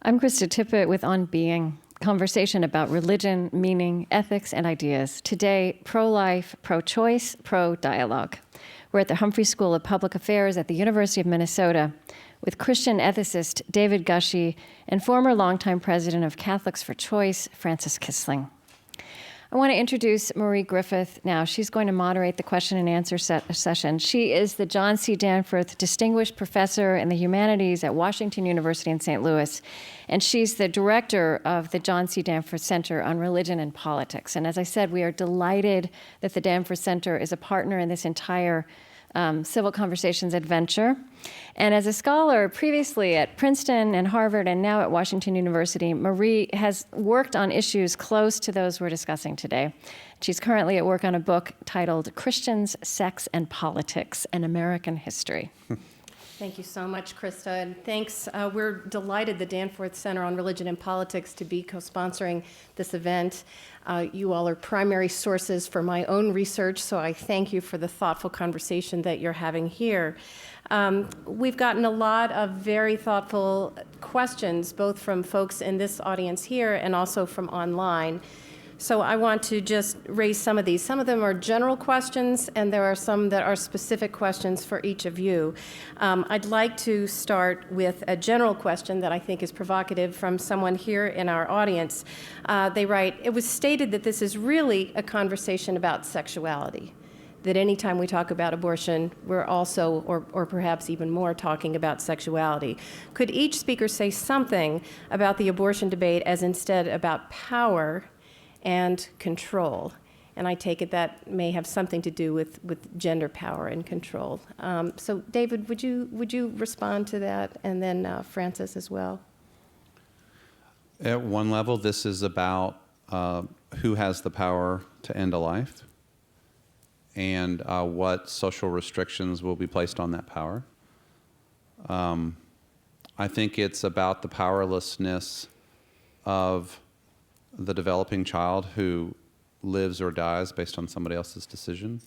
I'm Krista Tippett with On Being, conversation about religion, meaning, ethics, and ideas. Today, pro-life, pro-choice, pro-dialogue. We're at the Humphrey School of Public Affairs at the University of Minnesota with Christian ethicist David Gushee and former longtime president of Catholics for Choice, Frances Kissling. I want to introduce Marie Griffith now. She's going to moderate the question and answer session. She is the John C. Danforth Distinguished Professor in the Humanities at Washington University in St. Louis, and she's the director of the John C. Danforth Center on Religion and Politics. And as I said, we are delighted that the Danforth Center is a partner in this entire civil conversations adventure. And as a scholar previously at Princeton and Harvard and now at Washington University, Marie has worked on issues close to those we're discussing today. She's currently at work on a book titled Christians, Sex, and Politics, An American History. Thank you so much, Krista, and thanks. We're delighted the Danforth Center on Religion and Politics to be co-sponsoring this event. You all are primary sources for my own research, so I thank you for the thoughtful conversation that you're having here. We've gotten a lot of very thoughtful questions, both from folks in this audience here and also from online. So I want to just raise some of these. Some of them are general questions, and there are some that are specific questions for each of you. I'd like to start with a general question that I think is provocative from someone here in our audience. They write, "It was stated that this is really a conversation about sexuality, that anytime we talk about abortion, we're also, or perhaps even more, talking about sexuality. Could each speaker say something about the abortion debate as instead about power and control?" And I take it that may have something to do with gender power and control. So David, would you respond to that? And then Frances as well. At one level, this is about who has the power to end a life and what social restrictions will be placed on that power. I think it's about the powerlessness of the developing child who lives or dies based on somebody else's decision.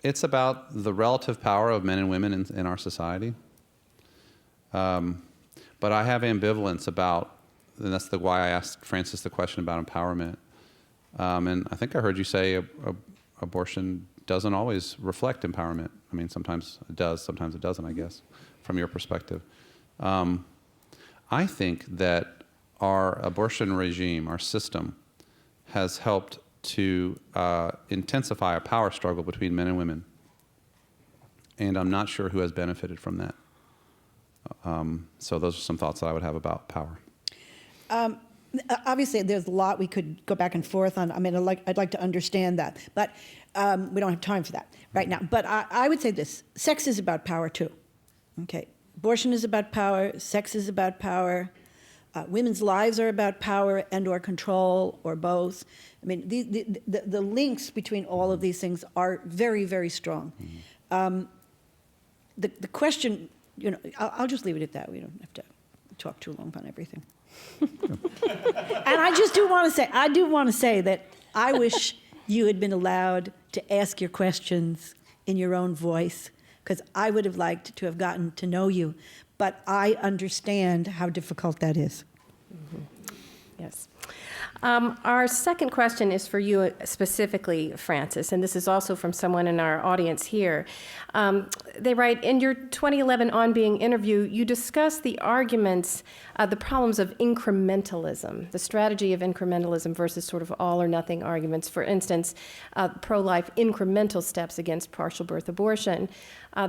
It's about the relative power of men and women in our society. But I have ambivalence about, and that's why I asked Frances the question about empowerment. And I think I heard you say abortion doesn't always reflect empowerment. I mean, sometimes it does, sometimes it doesn't, I guess, from your perspective. I think that our abortion regime, our system, has helped to intensify a power struggle between men and women. And I'm not sure who has benefited from that. So those are some thoughts that I would have about power. Obviously, there's a lot we could go back and forth on. I mean, I'd like to understand that, but we don't have time for that right now. But I would say this: sex is about power too. Okay, abortion is about power. Sex is about power. Women's lives are about power and/or control, or both. I mean, the links between all of these things are very, very strong. Mm-hmm. The question, I'll just leave it at that. We don't have to talk too long on everything. And I do want to say that I wish you had been allowed to ask your questions in your own voice, because I would have liked to have gotten to know you. But I understand how difficult that is. Mm-hmm. Yes. Our second question is for you specifically, Frances, and this is also from someone in our audience here. They write, in your 2011 On Being interview, you discuss the arguments, the problems of incrementalism, the strategy of incrementalism versus sort of all or nothing arguments. For instance, pro-life incremental steps against partial birth abortion.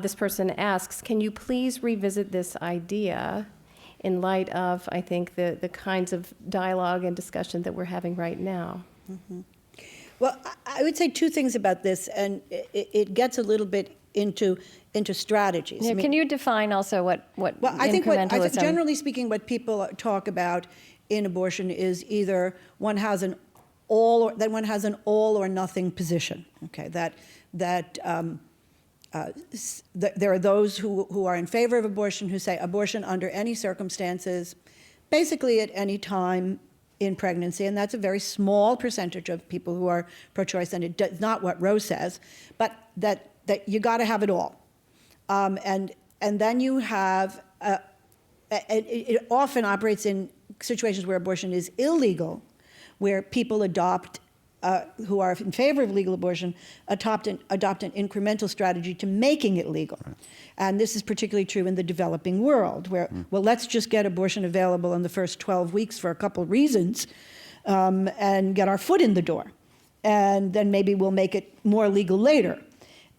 This person asks, can you please revisit this idea in light of, I think, the kinds of dialogue and discussion that we're having right now? Mm-hmm. Well, I would say two things about this, and it gets a little bit into strategies. Yeah, can you define also what I think incrementalism? Generally speaking, what people talk about in abortion is either one has an all or nothing position. Okay, that There are those who are in favor of abortion who say abortion under any circumstances, basically at any time in pregnancy, and that's a very small percentage of people who are pro-choice, and it's not what Roe says, but that you got to have it all. And then you have, it often operates in situations where abortion is illegal, where people adopt, who are in favor of legal abortion, adopt an incremental strategy to making it legal. Right. And this is particularly true in the developing world, where, well, let's just get abortion available in the first 12 weeks for a couple of reasons, and get our foot in the door. And then maybe we'll make it more legal later.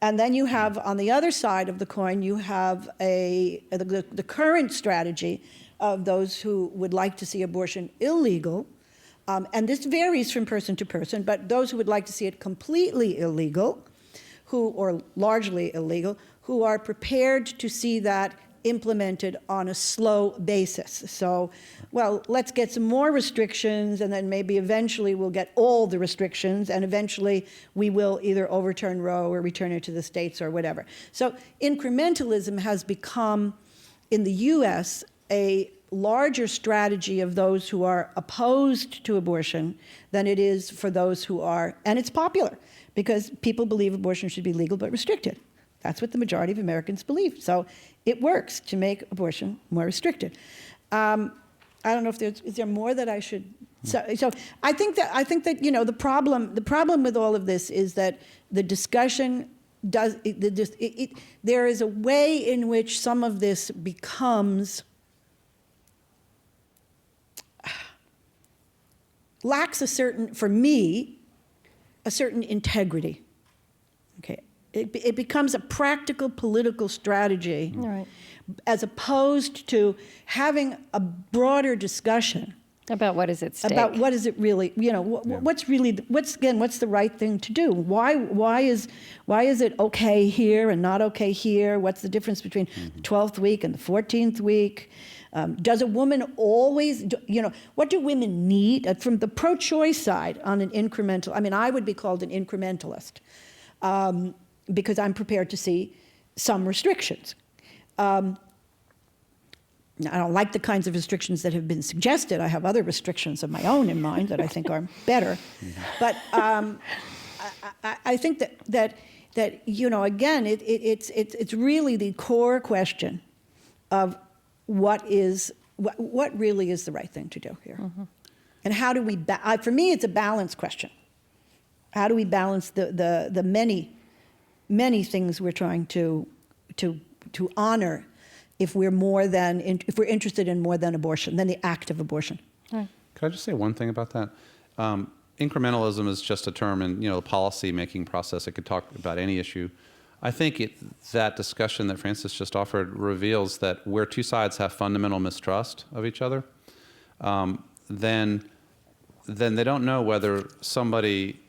And then you have, on the other side of the coin, you have the current strategy of those who would like to see abortion illegal. And this varies from person to person, but those who would like to see it completely illegal, or largely illegal, who are prepared to see that implemented on a slow basis. So, well, let's get some more restrictions, and then maybe eventually we'll get all the restrictions, and eventually we will either overturn Roe or return it to the states or whatever. So incrementalism has become, in the US, a larger strategy of those who are opposed to abortion than it is for those who are, and it's popular, because people believe abortion should be legal but restricted. That's what the majority of Americans believe. So it works to make abortion more restricted. I don't know if is there more that I should. So I think that the problem with all of this is that the discussion there is a way in which some of this becomes lacks for me, a certain integrity. Okay. It becomes a practical political strategy, right, as opposed to having a broader discussion about what is at stake. About what is it really, what's the right thing to do? Why is it okay here and not okay here? What's the difference between the 12th week and the 14th week? Does a woman always, what do women need? From the pro-choice side, on an incremental, I would be called an incrementalist, because I'm prepared to see some restrictions. I don't like the kinds of restrictions that have been suggested. I have other restrictions of my own in mind that I think are better. But I think that again, it's really the core question of what really is the right thing to do here, and how do we? For me, it's a balance question. How do we balance the many things we're trying to honor if we're interested in more than abortion, than the act of abortion? Right. Could I just say one thing about that? Incrementalism is just a term in the policy-making process. It could talk about any issue. I think that discussion that Frances just offered reveals that where two sides have fundamental mistrust of each other, then they don't know whether somebody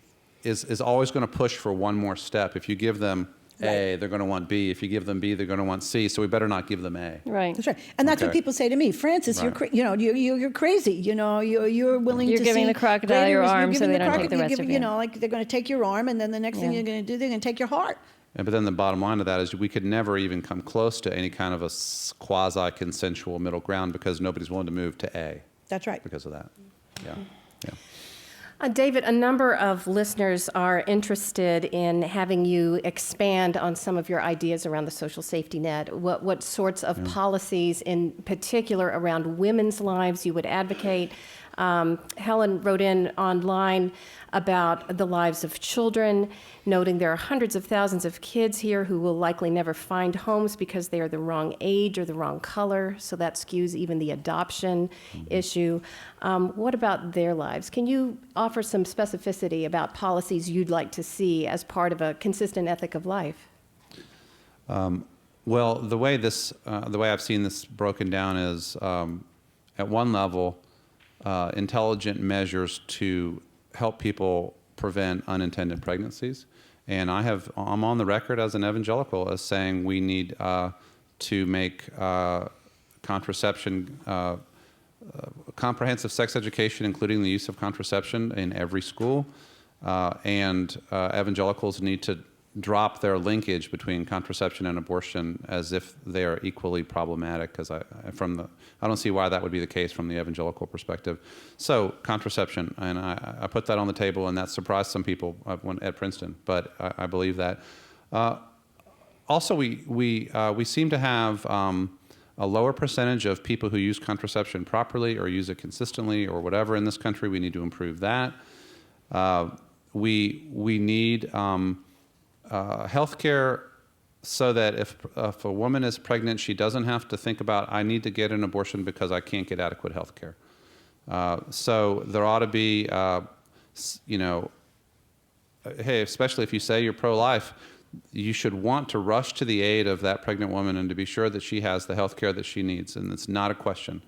is always going to push for one more step. If you give them A, they're going to want B. If you give them B, they're going to want C. So we better not give them A. Right. That's right. And that's what people say to me, Frances. Right. You're crazy. You're willing to. You're giving the crocodile your arm, so they don't take the rest of you. Like they're going to take your arm, and then the next thing you're going to do, they're going to take your heart. But then the bottom line of that is we could never even come close to any kind of a quasi-consensual middle ground because nobody's willing to move to A. That's right. Because of that. Yeah. Yeah. David, a number of listeners are interested in having you expand on some of your ideas around the social safety net. What sorts of policies, in particular around women's lives, you would advocate. Helen wrote in online about the lives of children, noting there are hundreds of thousands of kids here who will likely never find homes because they are the wrong age or the wrong color, so that skews even the adoption issue. What about their lives? Can you offer some specificity about policies you'd like to see as part of a consistent ethic of life? Well, the way I've seen this broken down is, at one level, intelligent measures to help people prevent unintended pregnancies. And I'm on the record as an evangelical as saying we need to make contraception, comprehensive sex education, including the use of contraception in every school. And evangelicals need to drop their linkage between contraception and abortion as if they are equally problematic, because I don't see why that would be the case from the evangelical perspective. So contraception, and I put that on the table, and that surprised some people at Princeton, but I believe that. Also, we seem to have a lower percentage of people who use contraception properly or use it consistently or whatever in this country. We need to improve that. We need health care so that if a woman is pregnant, she doesn't have to think about, I need to get an abortion because I can't get adequate health care. So there ought to be, hey, especially if you say you're pro-life, you should want to rush to the aid of that pregnant woman and to be sure that she has the health care that she needs, and it's not a question.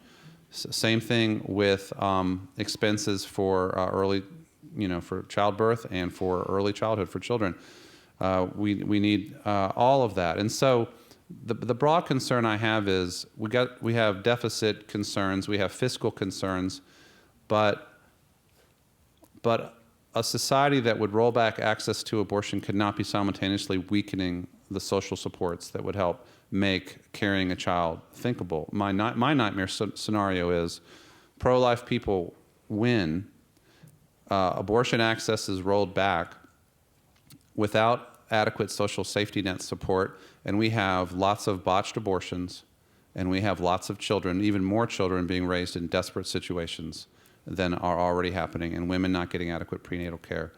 Same thing with expenses for for childbirth and for early childhood for children. We need all of that. And so the broad concern I have is we have deficit concerns, we have fiscal concerns, but a society that would roll back access to abortion could not be simultaneously weakening the social supports that would help make carrying a child thinkable. My nightmare scenario is pro-life people win, abortion access is rolled back without adequate social safety net support, and we have lots of botched abortions, and we have lots of children, even more children, being raised in desperate situations than are already happening, and women not getting adequate prenatal care.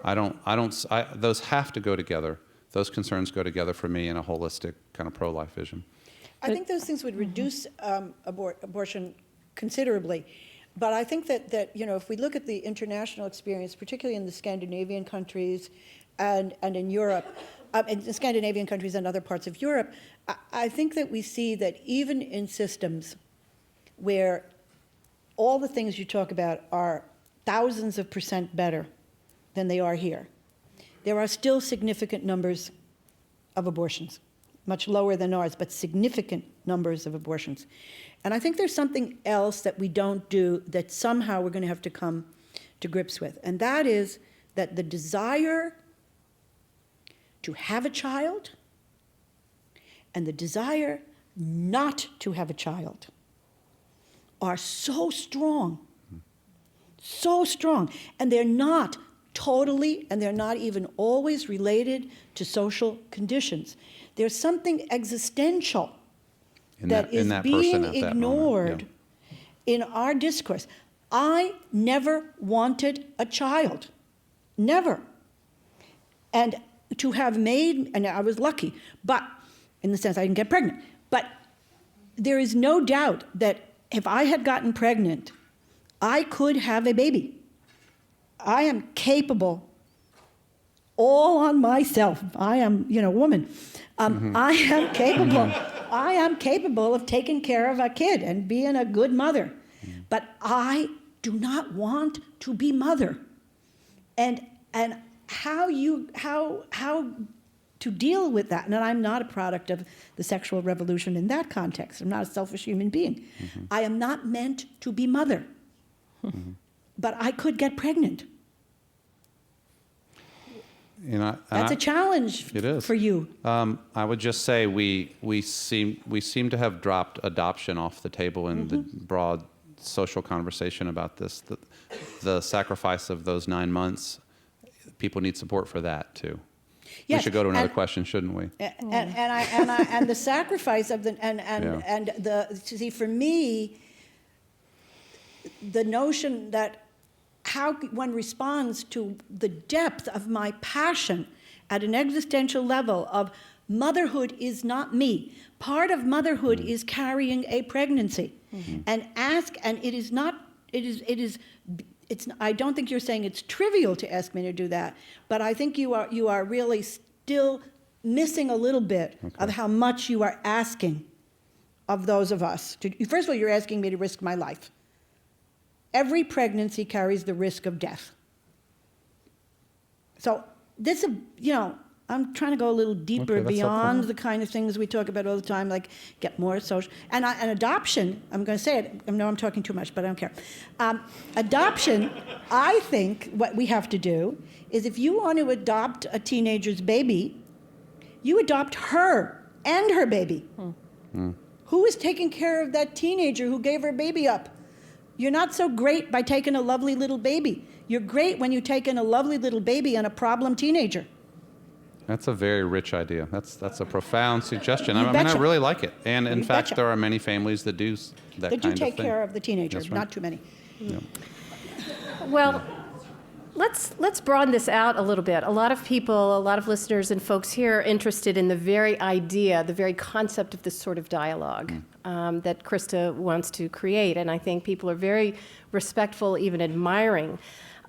Those have to go together. Those concerns go together for me in a holistic kind of pro-life vision. I think those things would reduce abortion considerably. But I think that if we look at the international experience, particularly in the Scandinavian countries and in Europe, in the Scandinavian countries and other parts of Europe, I think that we see that even in systems where all the things you talk about are thousands of % better than they are here, there are still significant numbers of abortions, much lower than ours, but significant numbers of abortions. And I think there's something else that we don't do that somehow we're going to have to come to grips with, and that is that the desire to have a child and the desire not to have a child are so strong, and they're not totally, and they're not even always related to social conditions. There's something existential that is being ignored in our discourse. I never wanted a child, never. And to have made, and I was lucky, but in the sense I didn't get pregnant, but there is no doubt that if I had gotten pregnant, I could have a baby. I am capable, all on myself. I am, woman. I am capable of taking care of a kid and being a good mother. But I do not want to be mother. And how to deal with that. And I'm not a product of the sexual revolution in that context. I'm not a selfish human being. I am not meant to be mother. But I could get pregnant. That's a challenge for you. I would just say we seem to have dropped adoption off the table in the broad social conversation about this. The sacrifice of those 9 months, people need support for that too. Yes, we should go to another question, shouldn't we? And the sacrifice of see, for me, the notion that how one responds to the depth of my passion at an existential level of motherhood is not me. Part of motherhood is carrying a pregnancy, and it is not. I don't think you're saying it's trivial to ask me to do that, but I think you are really still missing a little bit of how much you are asking of those of us. First of all, you're asking me to risk my life. Every pregnancy carries the risk of death. So this, I'm trying to go a little deeper beyond the kind of things we talk about all the time, like get more social. And adoption, I'm going to say it, I know I'm talking too much, but I don't care. Adoption, I think what we have to do is if you want to adopt a teenager's baby, You adopt her and her baby. Who is taking care of that teenager who gave her baby up? You're not so great by taking a lovely little baby. You're great when you take in a lovely little baby and a problem teenager. That's a very rich idea. That's a profound suggestion. You I mean, I betcha. really like it. And in You fact, betcha. there are many families that do that That kind do take of thing. care of the teenager, That's right. not too many. Well, let's broaden this out a little bit. A lot of people, a lot of listeners and folks here are interested in the very idea, the very concept of this sort of dialogue that Krista wants to create. And I think people are very respectful, even admiring,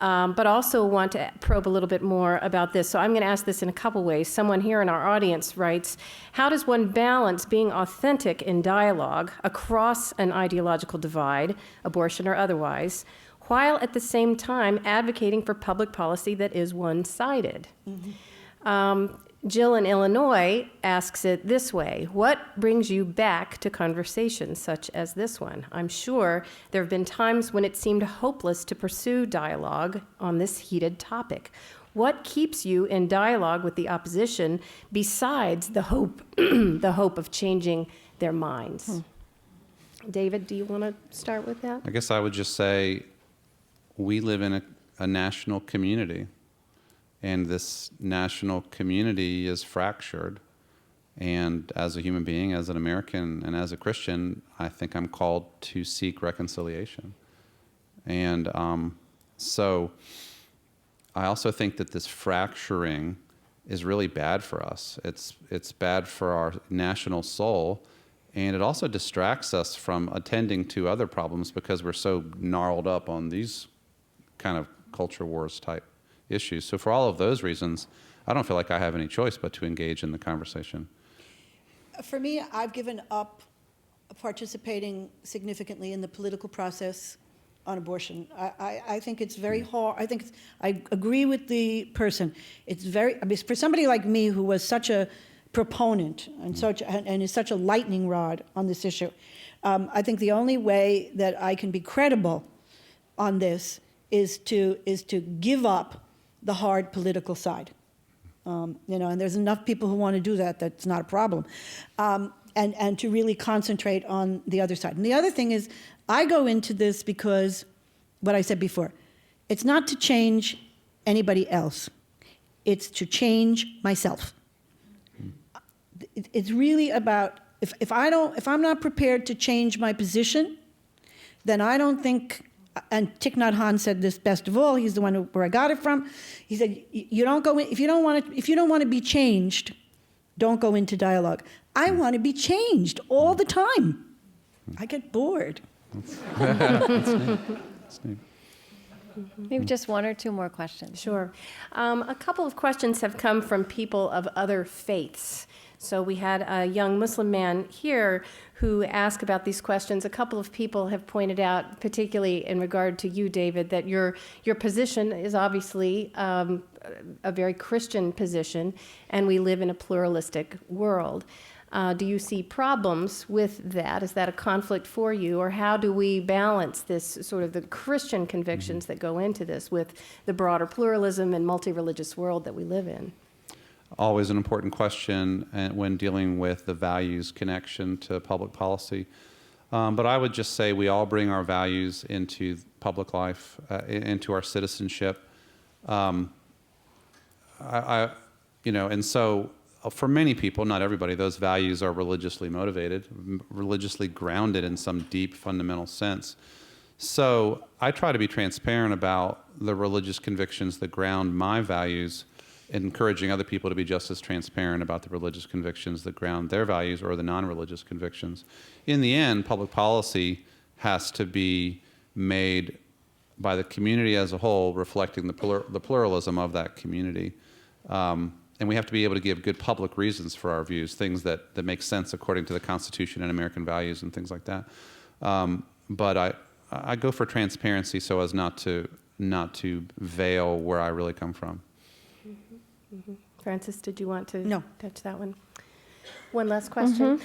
but also want to probe a little bit more about this. So I'm going to ask this in a couple ways. Someone here in our audience writes, how does one balance being authentic in dialogue across an ideological divide, abortion or otherwise, while at the same time advocating for public policy that is one-sided? Jill in Illinois asks it this way: what brings you back to conversations such as this one? I'm sure there have been times when it seemed hopeless to pursue dialogue on this heated topic. What keeps you in dialogue with the opposition besides the hope, the hope of changing their minds? David, do you want to start with that? I guess I would just say we live in a national community, and this national community is fractured. And as a human being, as an American, and as a Christian, I think I'm called to seek reconciliation. And so I also think that this fracturing is really bad for us. It's bad for our national soul, and it also distracts us from attending to other problems because we're so gnarled up on these kind of culture wars type issues. So for all of those reasons, I don't feel like I have any choice but to engage in the conversation. For me, I've given up participating significantly in the political process on abortion. I think it's very hard. I agree with the person. It's very, I mean, for somebody like me who was such a proponent and is such a lightning rod on this issue, I think the only way that I can be credible on this is to give up the hard political side. And there's enough people who want to do that. That's not a problem. And to really concentrate on the other side. And the other thing is, I go into this because, what I said before, it's not to change anybody else. It's to change myself. It's really about, if I'm not prepared to change my position, then I don't think, and Thich Nhat Hanh said this best of all. He's the one where I got it from. He said, "You don't go in, if you don't want to be changed, don't go into dialogue." I want to be changed all the time. I get bored. That's neat. Maybe just one or two more questions. Sure. A couple of questions have come from people of other faiths. So we had a young Muslim man here who asked about these questions. A couple of people have pointed out, particularly in regard to you, David, that your position is obviously a very Christian position, and we live in a pluralistic world. Do you see problems with that? Is that a conflict for you? Or how do we balance this sort of the Christian convictions that go into this with the broader pluralism and multi-religious world that we live in? Always an important question when dealing with the values connection to public policy. But I would just say we all bring our values into public life, into our citizenship. And so for many people, not everybody, those values are religiously motivated, religiously grounded in some deep fundamental sense. So I try to be transparent about the religious convictions that ground my values, encouraging other people to be just as transparent about the religious convictions that ground their values or the non-religious convictions. In the end, public policy has to be made by the community as a whole, reflecting the pluralism of that community. And we have to be able to give good public reasons for our views, things that make sense according to the Constitution and American values and things like that. But I go for transparency so as not to veil where I really come from. Francis, did you want to touch that one? One last question.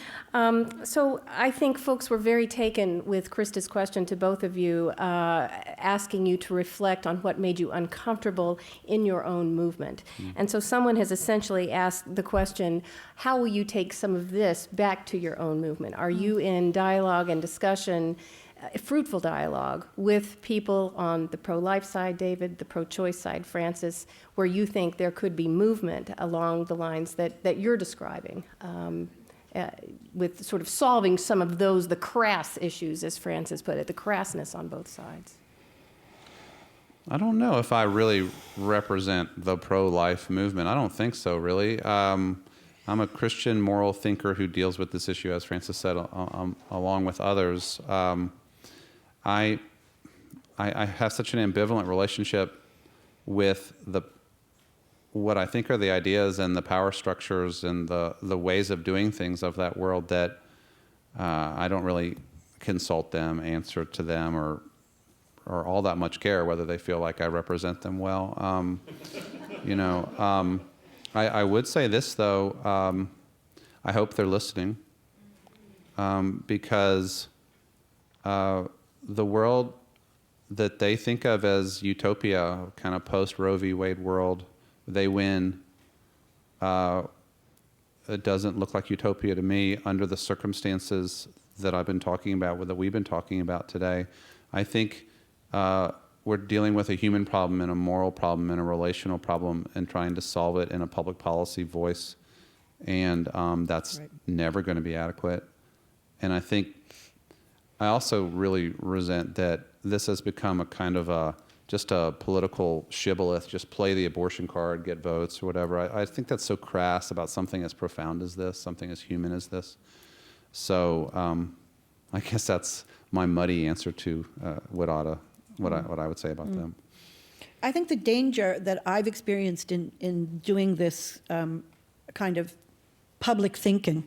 So I think folks were very taken with Krista's question to both of you, asking you to reflect on what made you uncomfortable in your own movement. And so someone has essentially asked the question, how will you take some of this back to your own movement? Are you in dialogue and discussion, fruitful dialogue with people on the pro-life side, David, the pro-choice side, Francis, where you think there could be movement along the lines that you're describing, with sort of solving some of those, the crass issues, as Francis put it, the crassness on both sides? I don't know if I really represent the pro-life movement. I don't think so, really. I'm a Christian moral thinker who deals with this issue, as Francis said, along with others. I have such an ambivalent relationship with what I think are the ideas and the power structures and the ways of doing things of that world that I don't really consult them, answer to them, or all that much care whether they feel like I represent them well. I would say this, though. I hope they're listening, because the world that they think of as utopia, kind of post-Roe v. Wade world, they win. It doesn't look like utopia to me under the circumstances that I've been talking about, that we've been talking about today. I think we're dealing with a human problem and a moral problem and a relational problem and trying to solve it in a public policy voice. And that's never going to be adequate. And I also really resent that this has become a kind of just a political shibboleth, just play the abortion card, get votes, or whatever. I think that's so crass about something as profound as this, something as human as this. So I guess that's my muddy answer to what I would say about them. I think the danger that I've experienced in doing this kind of public thinking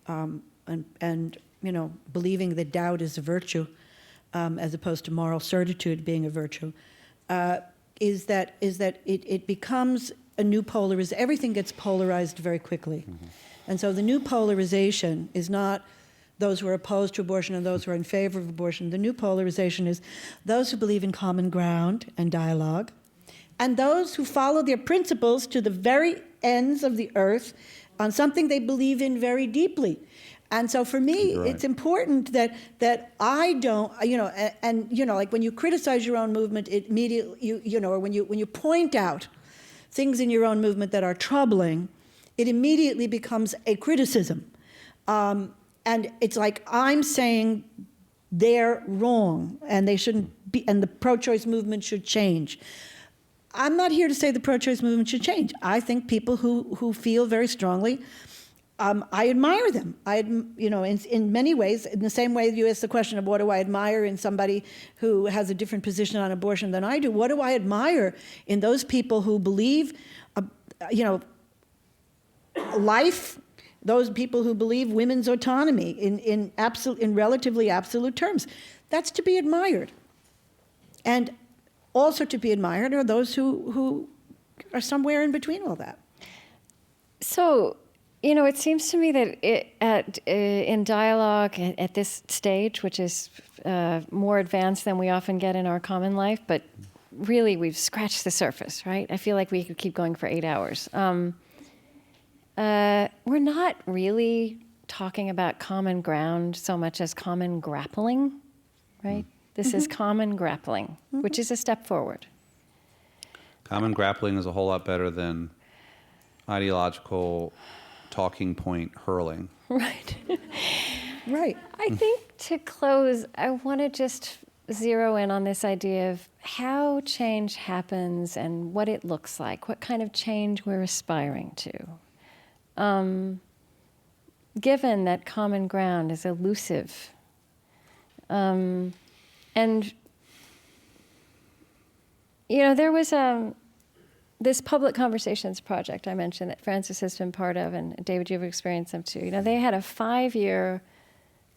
and believing that doubt is a virtue as opposed to moral certitude being a virtue, is that it becomes a new polarization. Everything gets polarized very quickly. Mm-hmm. And so the new polarization is not those who are opposed to abortion and those who are in favor of abortion. The new polarization is those who believe in common ground and dialogue, and those who follow their principles to the very ends of the earth on something they believe in very deeply. And so for me, it's important that I don't, like when you criticize your own movement, it immediately, or when you point out things in your own movement that are troubling, it immediately becomes a criticism. And it's like I'm saying they're wrong and they shouldn't be, and the pro-choice movement should change. I'm not here to say the pro-choice movement should change. I think people who feel very strongly, I admire them. In many ways, in the same way you ask the question of what do I admire in somebody who has a different position on abortion than I do, what do I admire in those people who believe, life, those people who believe women's autonomy in relatively absolute terms. That's to be admired. And also to be admired are those who are somewhere in between all that. So, it seems to me that in dialogue at this stage, which is more advanced than we often get in our common life, but really we've scratched the surface, right? I feel like we could keep going for 8 hours. We're not really talking about common ground so much as common grappling, right? This is common grappling, which is a step forward. Common grappling is a whole lot better than ideological talking point hurling. Right. Right. I think to close, I want to just zero in on this idea of how change happens and what it looks like, what kind of change we're aspiring to. Given that common ground is elusive, and there was this public conversations project I mentioned that Francis has been part of, and David, you've experienced them too. They had a 5-year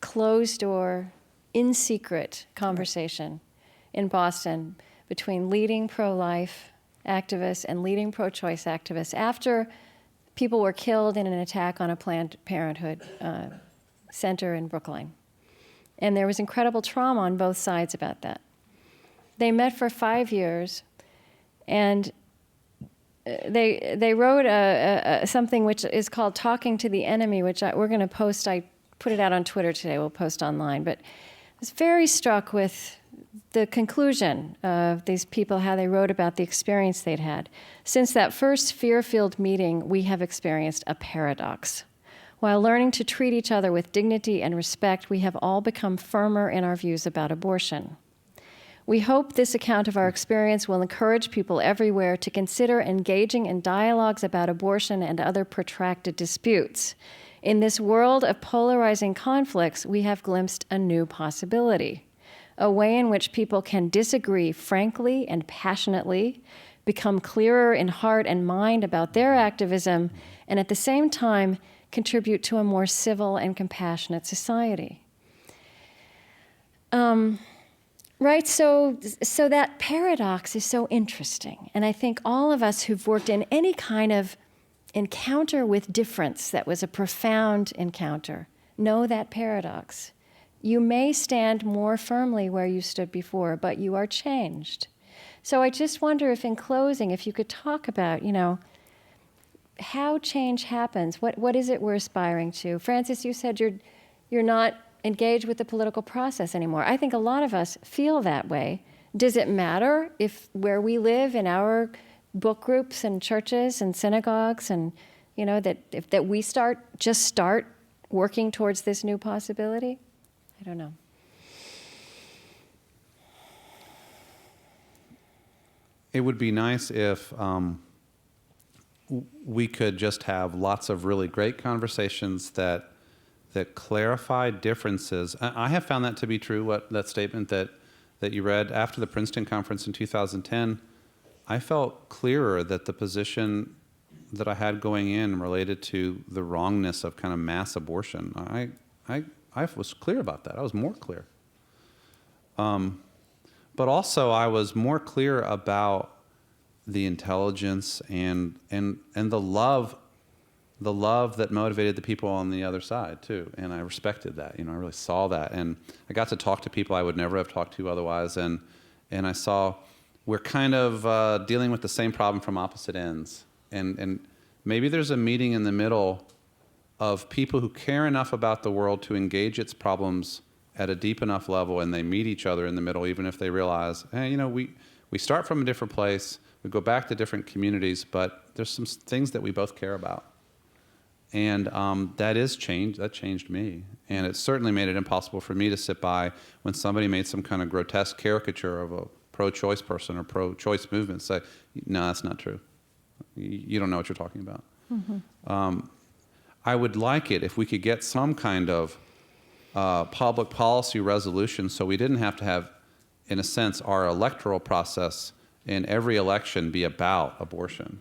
closed-door, in secret conversation in Boston between leading pro-life activists and leading pro-choice activists after people were killed in an attack on a Planned Parenthood center in Brookline. And there was incredible trauma on both sides about that. They met for 5 years, and they wrote something which is called Talking to the Enemy, which we're going to post. I put it out on Twitter today. We'll post online. But I was very struck with the conclusion of these people, how they wrote about the experience they'd had. Since that first fear-filled meeting, we have experienced a paradox. While learning to treat each other with dignity and respect, we have all become firmer in our views about abortion. We hope this account of our experience will encourage people everywhere to consider engaging in dialogues about abortion and other protracted disputes. In this world of polarizing conflicts, we have glimpsed a new possibility, a way in which people can disagree frankly and passionately, become clearer in heart and mind about their activism, and at the same time, contribute to a more civil and compassionate society. Right, so that paradox is so interesting. And I think all of us who've worked in any kind of encounter with difference that was a profound encounter know that paradox. You may stand more firmly where you stood before, but you are changed. So I just wonder if in closing, if you could talk about, how change happens. What is it we're aspiring to? Frances, you said you're not engaged with the political process anymore. I think a lot of us feel that way. Does it matter if where we live in our book groups and churches and synagogues and that we start working towards this new possibility? I don't know. It would be nice if we could just have lots of really great conversations that clarify differences. I have found that to be true, that statement that you read. After the Princeton conference in 2010, I felt clearer that the position that I had going in related to the wrongness of kind of mass abortion, I was clear about that. I was more clear. But also I was more clear about the intelligence and the love that motivated the people on the other side too. And I respected that. I really saw that. And I got to talk to people I would never have talked to otherwise. And I saw we're kind of dealing with the same problem from opposite ends. And maybe there's a meeting in the middle of people who care enough about the world to engage its problems at a deep enough level, and they meet each other in the middle, even if they realize, hey, we start from a different place, we go back to different communities, but there's some things that we both care about. And that changed me. And it certainly made it impossible for me to sit by when somebody made some kind of grotesque caricature of a pro-choice person or pro-choice movement and say, no, that's not true. You don't know what you're talking about. Mm-hmm. I would like it if we could get some kind of public policy resolution so we didn't have to have, in a sense, our electoral process in every election be about abortion.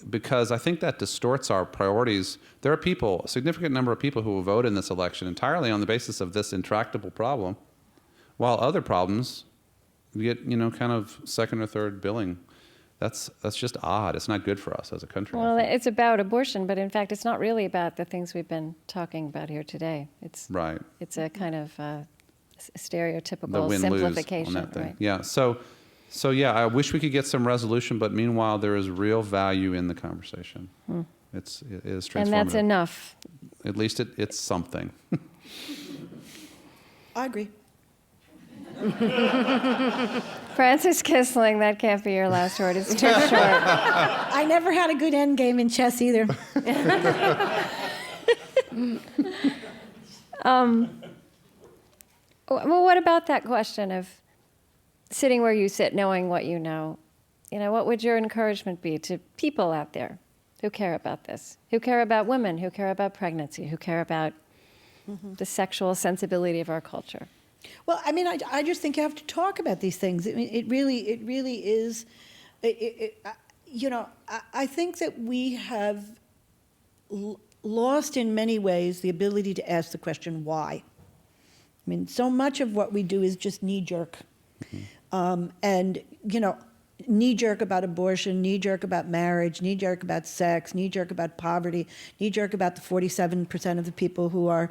Because I think that distorts our priorities. There are a significant number of people who will vote in this election entirely on the basis of this intractable problem, while other problems get, kind of second or third billing. That's just odd. It's not good for us as a country. Well, it's about abortion, but in fact, it's not really about the things we've been talking about here today. It's right. It's a kind of stereotypical simplification. On that thing. Right? Yeah. So yeah, I wish we could get some resolution, but meanwhile, there is real value in the conversation. It is transformative. And that's enough. At least it's something. I agree. Frances Kissling, that can't be your last word. It's too short. I never had a good end game in chess either. Well, what about that question of sitting where you sit, knowing what you know? What would your encouragement be to people out there who care about this, who care about women, who care about pregnancy, who care about the sexual sensibility of our culture? Well, I just think you have to talk about these things. It really is. I think that we have lost in many ways the ability to ask the question why. So much of what we do is just knee-jerk. And knee-jerk about abortion, knee-jerk about marriage, knee-jerk about sex, knee-jerk about poverty, knee-jerk about the 47% of the people who are,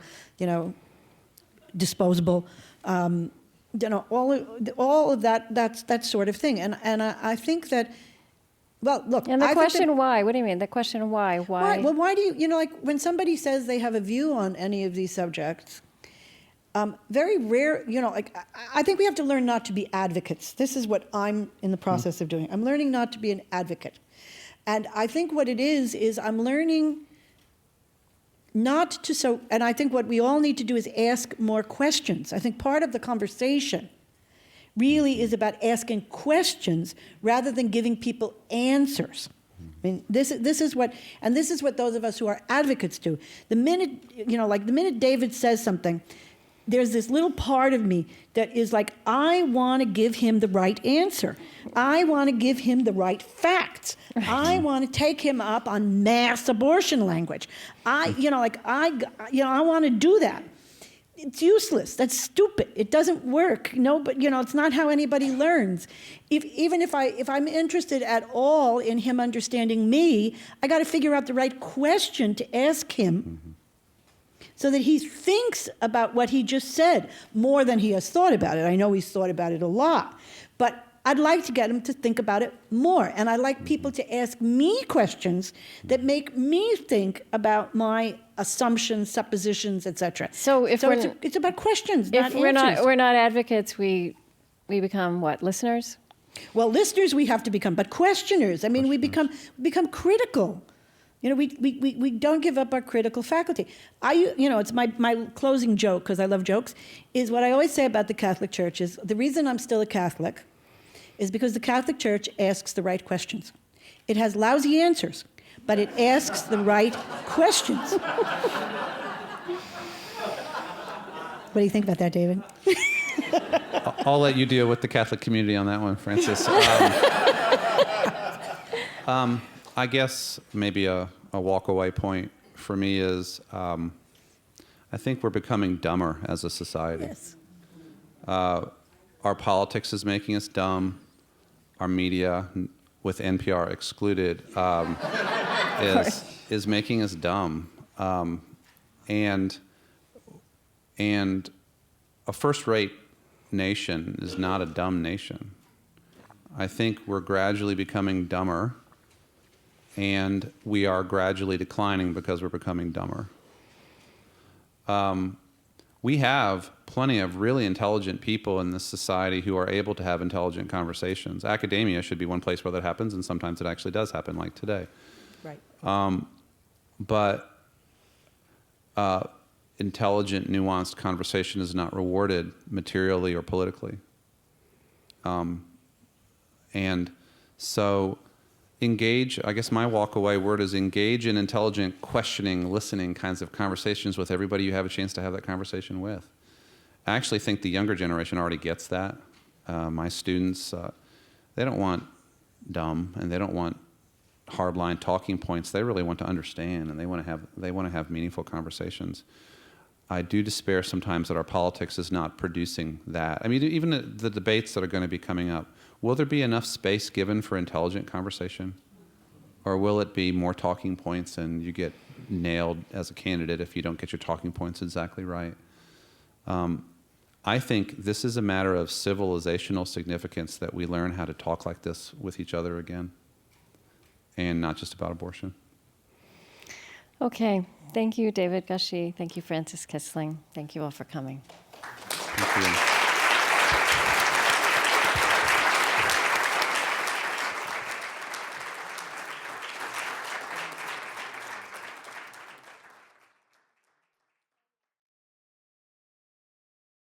disposable. All of that sort of thing. And I think that, well, look. And the I think question that, why? What do you mean? The question why? Why? Well, why do you, like when somebody says they have a view on any of these subjects, very rare, I think we have to learn not to be advocates. This is what I'm in the process of doing. I'm learning not to be an advocate. And I think what it is I'm learning not to and I think what we all need to do is ask more questions. I think part of the conversation really is about asking questions rather than giving people answers. I mean, this is what those of us who are advocates do. The minute David says something, there's this little part of me that is like, I want to give him the right answer. I want to give him the right facts. I want to take him up on mass abortion language. I want to do that. It's useless. That's stupid. It doesn't work. But it's not how anybody learns. Even if I'm interested at all in him understanding me, I got to figure out the right question to ask him. So that he thinks about what he just said more than he has thought about it. I know he's thought about it a lot, but I'd like to get him to think about it more. And I'd like people to ask me questions that make me think about my assumptions, suppositions, etc. So it's about questions, not if we're answers. we're not advocates, we become what? Listeners? Well, listeners we have to become, but questioners. I mean, we become critical. We don't give up our critical faculty. It's my closing joke, because I love jokes, is what I always say about the Catholic Church is the reason I'm still a Catholic is because the Catholic Church asks the right questions. It has lousy answers, but it asks the right questions. What do you think about that, David? I'll let you deal with the Catholic community on that one, Francis. I guess maybe a walk-away point for me is I think we're becoming dumber as a society. Yes. Our politics is making us dumb. Our media, with NPR excluded, is making us dumb. And a first-rate nation is not a dumb nation. I think we're gradually becoming dumber, and we are gradually declining because we're becoming dumber. We have plenty of really intelligent people in this society who are able to have intelligent conversations. Academia should be one place where that happens, and sometimes it actually does happen, like today. Right. But intelligent, nuanced conversation is not rewarded materially or politically. And so engage, I guess my walk-away word is engage in intelligent, questioning, listening kinds of conversations with everybody you have a chance to have that conversation with. I actually think the younger generation already gets that. My students, they don't want dumb, and they don't want hardline talking points. They really want to understand, and they want to have meaningful conversations. I do despair sometimes that our politics is not producing that. I mean, even the debates that are going to be coming up, will there be enough space given for intelligent conversation? Or will it be more talking points and you get nailed as a candidate if you don't get your talking points exactly right? I think this is a matter of civilizational significance that we learn how to talk like this with each other again, and not just about abortion. Okay. Thank you, David Gushee. Thank you, Francis Kissling. Thank you all for coming. Thank you.